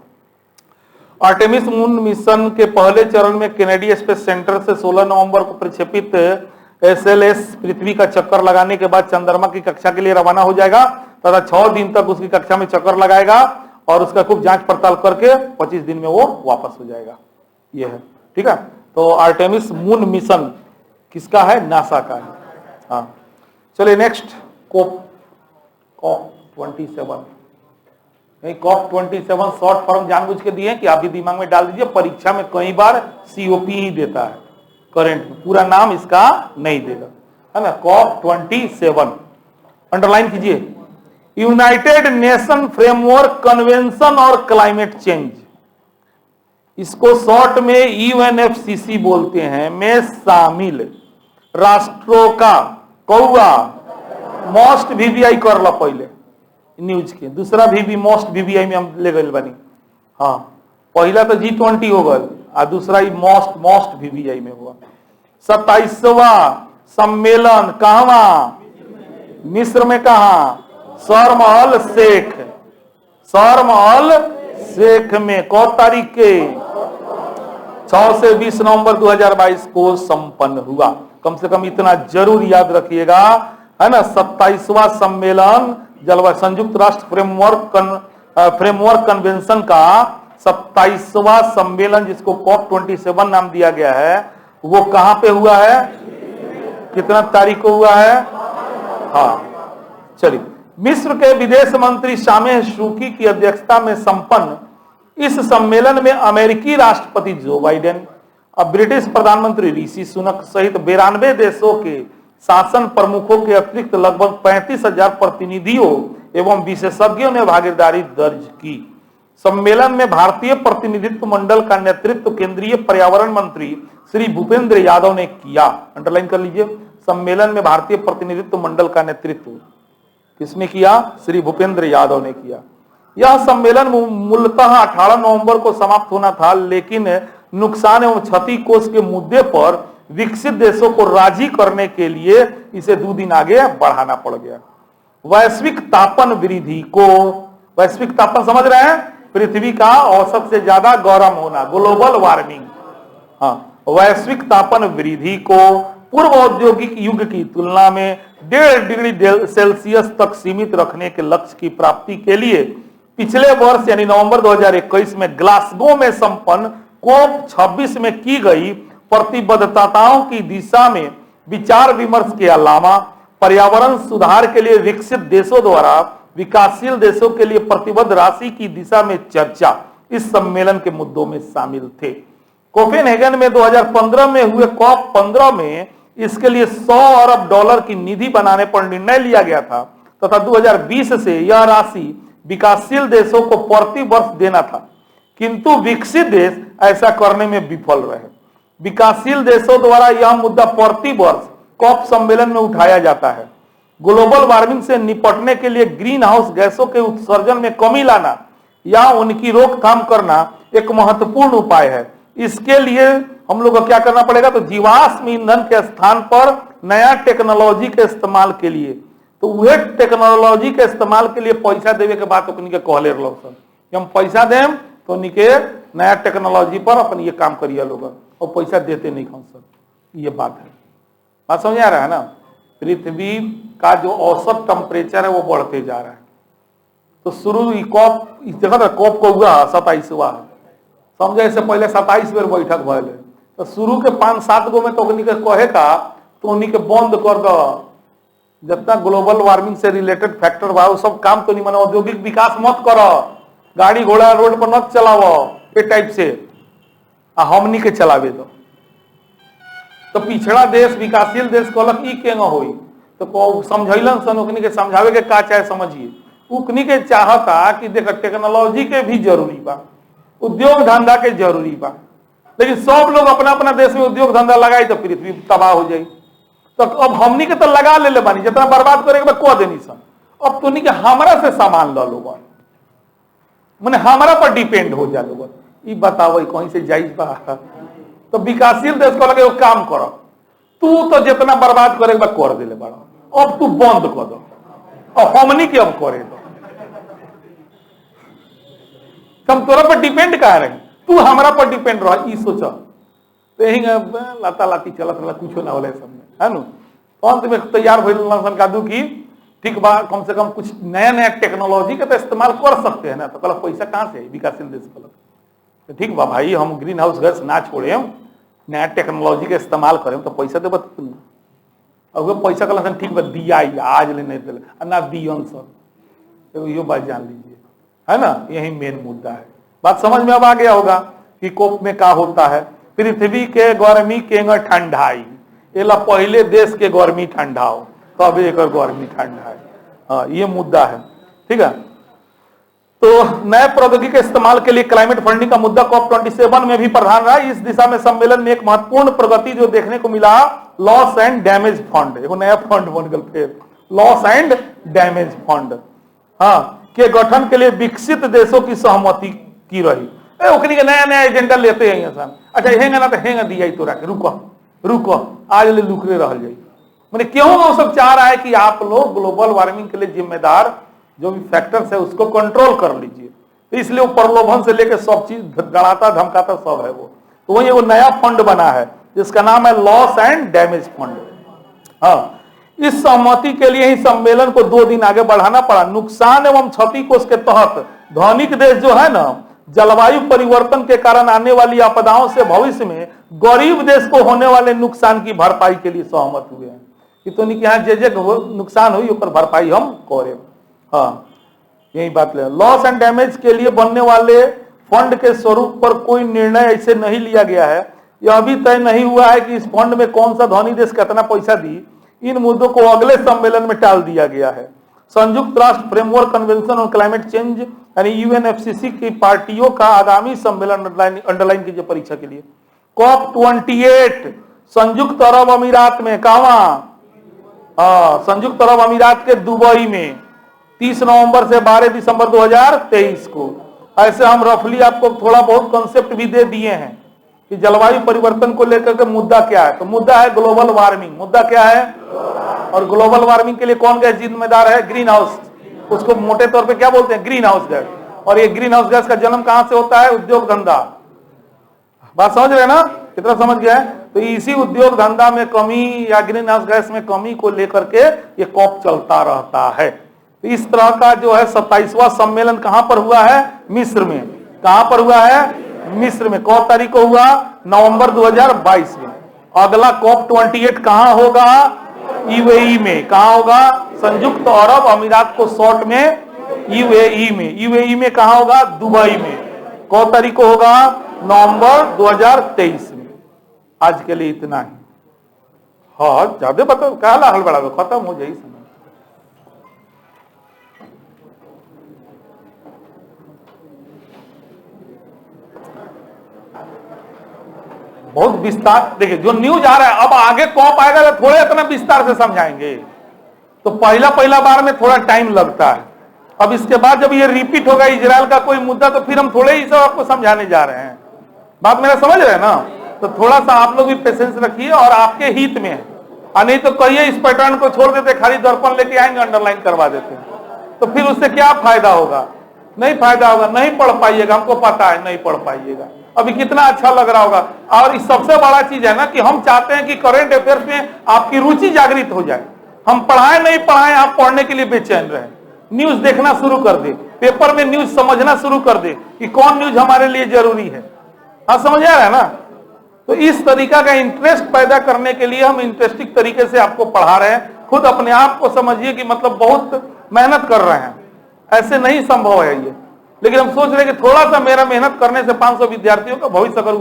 आर्टेमिस मून मिशन के पहले चरण में केनेडी स्पेस सेंटर से 16 नवंबर को प्रक्षेपित SLS पृथ्वी का चक्कर लगाने के बाद चंद्रमा की कक्षा के लिए रवाना हो जाएगा तथा 6 दिन तक उसकी कक्षा में चक्कर लगाएगा और उसका खूब जांच पड़ताल करके 25 दिन में वो वापस हो जाएगा। ये है, ठीक है। तो आर्टेमिस मून मिशन किसका है? नासा का है। हाँ, चलिए next, COP27। COP27 short form जानबूझ के दिए कि आप भी दिमाग में डाल दीजिए, परीक्षा में कई बार COP ही देता है करंट में, पूरा नाम इसका नहीं देगा, है ना। COP27 अंडरलाइन कीजिए, यूनाइटेड नेशन फ्रेमवर्क कन्वेंशन और क्लाइमेट चेंज, इसको शॉर्ट में UNFCCC बोलते हैं, में शामिल राष्ट्रों का कौआ मोस्ट VVI कर लो पहले न्यूज के, दूसरा भी मोस्ट VVI में हम ले गए बनी। हाँ, पहला तो G20 हो गल और दूसरा ही मोस्ट VVI में हुआ। 27वां सम्मेलन कहां? मिस्र में। कहा? शर्म अल शेख में। कौन तारीख के? 6 से 20 नवंबर 2022 को संपन्न हुआ। कम से कम इतना जरूर याद रखिएगा, है ना। 27वां सम्मेलन जलवायु संयुक्त राष्ट्र फ्रेमवर्क कन्वेंशन का 27वां सम्मेलन, जिसको COP27 नाम दिया गया है, वो कहां पे हुआ है? कितना तारीख को हुआ है? हाँ, चलिए। मिस्र के विदेश मंत्री शामेह शुक्री की अध्यक्षता में संपन्न इस सम्मेलन में अमेरिकी राष्ट्रपति जो बाइडेन, अब ब्रिटिश प्रधानमंत्री ऋषि सुनक सहित 92 देशों के शासन प्रमुखों के अतिरिक्त लगभग 35,000 प्रतिनिधियों एवं विशेषज्ञों ने भागीदारी दर्ज की। सम्मेलन में भारतीय प्रतिनिधित्व मंडल का नेतृत्व केंद्रीय पर्यावरण मंत्री श्री भूपेंद्र यादव ने किया। अंडरलाइन कर लीजिए, सम्मेलन में भारतीय प्रतिनिधित्व मंडल का नेतृत्व किसने किया? श्री भूपेंद्र यादव ने किया। यह सम्मेलन मूलतः 18 नवंबर को समाप्त होना था, लेकिन नुकसान एवं क्षति कोष के मुद्दे पर विकसित देशों को राजी करने के लिए इसे 2 दिन आगे बढ़ाना पड़ गया। वैश्विक तापन वृद्धि को, वैश्विक तापन समझ रहे हैं? पृथ्वी का औसत से ज्यादा गर्म होना, ग्लोबल वार्मिंग। हाँ, वैश्विक तापन वृद्धि को पूर्व औद्योगिक युग की तुलना में 1.5 डिग्री सेल्सियस तक सीमित रखने के लक्ष्य की प्राप्ति के लिए पिछले वर्ष यानी नवंबर 2021 में ग्लासगो में संपन्न COP26 में की गई प्रतिबद्धताओं की दिशा में विचार विमर्श के अलावा पर्यावरण सुधार के लिए विकसित देशों द्वारा विकासशील देशों के लिए प्रतिबद्ध राशि की दिशा में चर्चा इस सम्मेलन के मुद्दों में शामिल थे। कोपेनहेगन में 2015 में हुए COP15 में इसके लिए $100 अरब की निधि बनाने पर निर्णय लिया गया था तथा 2020 से यह राशि विकासशील देशों को प्रति वर्ष देना था, किंतु विकसित देश ऐसा करने में विफल रहे। विकासशील देशों द्वारा यह मुद्दा प्रति वर्ष COP सम्मेलन में उठाया जाता है। ग्लोबल वार्मिंग से निपटने के लिए ग्रीन हाउस गैसों के उत्सर्जन में कमी लाना या उनकी रोकथाम करना एक महत्वपूर्ण उपाय है। इसके लिए हम लोग को क्या करना पड़ेगा? तो जीवाश्म ईंधन के स्थान पर नया टेक्नोलॉजी के इस्तेमाल के लिए, तो वह टेक्नोलॉजी के इस्तेमाल के लिए पैसा देवे के बाद अपनी के कहले रहो सर कि हम पैसा देम तो निके नया टेक्नोलॉजी पर अपन ये काम करिए लोग, और पैसा देते नहीं खाओ सर, ये बात है। बात समझ आ रहा है ना। पृथ्वी का जो औसत टेम्परेचर है वो बढ़ते जा रहा है। तो शुरू कॉप इस जगह कॉप को हुआ 27वां, समझे, इससे पहले 27 बेर बैठक भले। तो शुरू के 5-7 गो में तो कहे का तो उन्हीं के बंद कर दो, जितना ग्लोबल वार्मिंग से रिलेटेड फैक्टर बा वो सब काम तो नहीं मानो। औद्योगिक विकास मत करो, गाड़ी घोड़ा रोड पर मत चलाओ, ये टाइप से हमनी के चलावे दो। तो पिछड़ा देश विकासशील देश कहलक ई केंगा होई, तो समझैलन सन ओकनी के समझावे के का चाहे समझिए। उकनी के चाहता कि देख टेक्नोलॉजी के भी जरूरी बा, उद्योग धंधा के जरूरी बा, लेकिन सब लोग अपना अपना देश में उद्योग धंधा लगाई तो पृथ्वी तबाह हो जाई। तो अब हमनी के तो लगा ले बानी, जितना बर्बाद करे के कह देनी सन। अब तो नहीं कि हमरा से सामान लो लोग, मैंने हमारा पर डिपेंड हो जा लोग। ये बताओ कहीं से जाइज बा। तो विकासशील देश को लगे वो काम करो, तू तो जितना बर्बाद करे कर दिले बड़ा, अब तू बंद कर दो और हमनी के अब करे दो। हम तोरा पर डिपेंड कहा रहे, तू हमारा पर डिपेंड रह, ई सोचा। तो यही लाता लाती चलत रहा, कुछ ना होले सब में, है ना। अंत में तैयार हो कादू की ठीक बा, कम से कम कुछ नया नया टेक्नोलॉजी का तो इस्तेमाल कर सकते हैं ना। तो कल पैसा कहाँ से विकासशील देश को, तो ठीक बा भाई, हम ग्रीन हाउस गैस ना छोड़े, नया टेक्नोलॉजी का इस्तेमाल करें तो पैसा दे बता। और पैसा कल ठीक बा दिया आज ले नहीं दिले ना दियन सब, तो यो बात जान लीजिए, है ना। यही मेन मुद्दा है। बात समझ में अब आ गया होगा कि कोप में क्या होता है। पृथ्वी के गर्मी के ठंडाई, एला पहले देश के गर्मी ठंडाओ तब एक गर्मी ठंडा है। हाँ, ये मुद्दा है, ठीक है। तो नए प्रौद्योगिकी के इस्तेमाल के लिए क्लाइमेट फंडिंग का मुद्दा COP27 में भी प्रधान रहा। इस दिशा में सम्मेलन में एक महत्वपूर्ण प्रगति जो देखने को मिला, लॉस एंड डैमेज फंड, एक नया फंड बन गया फिर, लॉस एंड डैमेज फंड, हाँ, के गठन के लिए विकसित देशों की सहमति की रही। ओकरी के नया नया एजेंडा लेते हैं इंसान। अच्छा हेंगा ना तो हेंगा दिया तोरा के, रुको रुको आज ले लुकरे रह जाई। मैंने क्यों वो सब चाह रहा है कि आप लोग ग्लोबल वार्मिंग के लिए जिम्मेदार जो भी फैक्टर्स है उसको कंट्रोल कर लीजिए। तो इसलिए वो प्रलोभन से लेकर सब चीज डराता धमकाता सब है वो। तो वही वो नया फंड बना है जिसका नाम है लॉस एंड डैमेज फंड। हाँ, इस सहमति के लिए ही सम्मेलन को 2 दिन आगे बढ़ाना पड़ा। नुकसान एवं क्षति कोष के तहत धनिक देश जो है ना, जलवायु परिवर्तन के कारण आने वाली आपदाओं से भविष्य में गरीब देश को होने वाले नुकसान की भरपाई के लिए सहमत हुए हैं। कि तो नहीं कि हाँ जे नुकसान हुई ऊपर भरपाई हम करें। हाँ, यही बात ले। लॉस एंड डैमेज के लिए बनने वाले फंड के स्वरूप पर कोई निर्णय ऐसे नहीं लिया गया है। यह अभी तय नहीं हुआ है कि इस फंड में कौन सा धनी देश कितना पैसा दी। इन मुद्दों को अगले सम्मेलन में टाल दिया गया है। संयुक्त राष्ट्र framework convention on climate change यानी UNFCCC की पार्टियों का आगामी सम्मेलन अंडरलाइन कीजिए परीक्षा के लिए। COP28 संयुक्त अरब अमीरात में, कहां? संयुक्त अरब अमीरात के दुबई में 30 नवंबर से 12 दिसंबर 2023 को। ऐसे हम रफली आपको थोड़ा बहुत कॉन्सेप्ट भी दे दिए हैं कि जलवायु परिवर्तन को लेकर के मुद्दा क्या है। तो मुद्दा है ग्लोबल वार्मिंग। मुद्दा क्या है? और ग्लोबल वार्मिंग के लिए कौन गैस जिम्मेदार है? Green house. उसको मोटे तौर पे क्या बोलते हैं? Green house gas. और ये ग्रीन हाउस गैस का जन्म कहां से होता है? उद्योग धंधा। बात समझ रहे ना? कितना समझ गया है? तो इसी उद्योग धंधा में कमी या ग्रीन हाउस गैस में कमी को लेकर के ये कॉप चलता रहता है। तो इस तरह का जो है 27वां सम्मेलन कहां पर हुआ है? मिस्र में। कहां पर हुआ है? मिस्र में। कौन तारीख को हुआ? नवंबर 2022 में। अगला COP28 कहां होगा? UAE में। कहां होगा? संयुक्त अरब अमीरात को शॉर्ट में UAE में। UAE में कहां होगा? दुबई में। कौन तारीख को होगा? नवंबर 2023 में। आज के लिए इतना ही। हाँ, ज्यादा बताओ क्या हड़बड़ा खत्म हो जाए समय। बहुत विस्तार देखिए, जो न्यूज आ रहा है, अब आगे कॉप आएगा तो थोड़े इतना विस्तार से समझाएंगे। तो पहला बार में थोड़ा टाइम लगता है। अब इसके बाद जब ये रिपीट होगा इजराइल का कोई मुद्दा, तो फिर हम थोड़े ही सब आपको समझाने जा रहे हैं। बात मेरा समझ रहे हैं ना? तो थोड़ा सा आप लोग भी पेशेंस रखिए और आपके हित में है। नहीं तो कहिए इस पैटर्न को छोड़ देते, खाली दर्पण लेके आएंगे अंडरलाइन करवा देते हैं, तो फिर उससे क्या फायदा होगा? नहीं फायदा होगा, नहीं पढ़ पाइएगा। हमको पता है नहीं पढ़ पाइएगा। अभी कितना अच्छा लग रहा होगा। और इस सबसे बड़ा चीज है ना कि हम चाहते हैं कि करंट अफेयर्स में आपकी रुचि जागृत हो जाए। हम पढ़ाएं नहीं पढ़ाएं, आप पढ़ने के लिए बेचैन रहे, न्यूज देखना शुरू कर दे, पेपर में न्यूज समझना शुरू कर दे कि कौन न्यूज हमारे लिए जरूरी है। हाँ, समझ आ रहा है ना? तो इस तरीका का इंटरेस्ट पैदा करने के लिए हम इंटरेस्टिंग तरीके से आपको पढ़ा रहे हैं। खुद अपने आप को समझिए कि मतलब बहुत मेहनत कर रहे हैं, ऐसे नहीं संभव है ये। लेकिन हम सोच रहे हैं कि थोड़ा सा मेरा मेहनत करने से 500 विद्यार्थियों का भविष्य अगर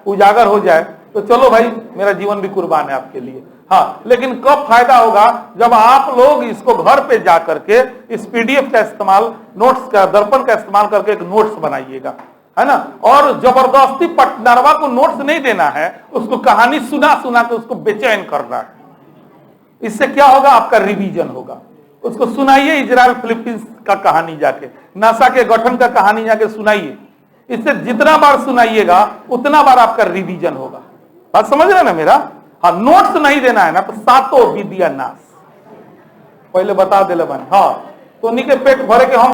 उजागर हो जाए तो चलो भाई, मेरा जीवन भी कुर्बान है आपके लिए। हाँ, लेकिन कब फायदा होगा? जब आप लोग इसको घर पे जा करके इस पीडीएफ का इस्तेमाल, नोट्स का, दर्पण का इस्तेमाल करके एक नोट्स बनाइएगा, है ना। और जबरदस्ती पटनरवा को नोट्स नहीं देना है, उसको कहानी सुना सुना के उसको बेचैन करना है। इससे क्या होगा? आपका रिवीजन होगा। उसको सुनाइए इजराइल फिलीपींस का कहानी जाके, नासा के गठन का कहानी जाके सुनाइए। इससे जितना बार सुनाइएगा उतना बार आपका रिवीजन होगा। बात समझ रहे ना मेरा? हाँ, नोट्स नहीं देना है ना तो सातों विद्या नाश, पहले बता दे बन। हाँ, तो उन्हीं के पेट भरे के हम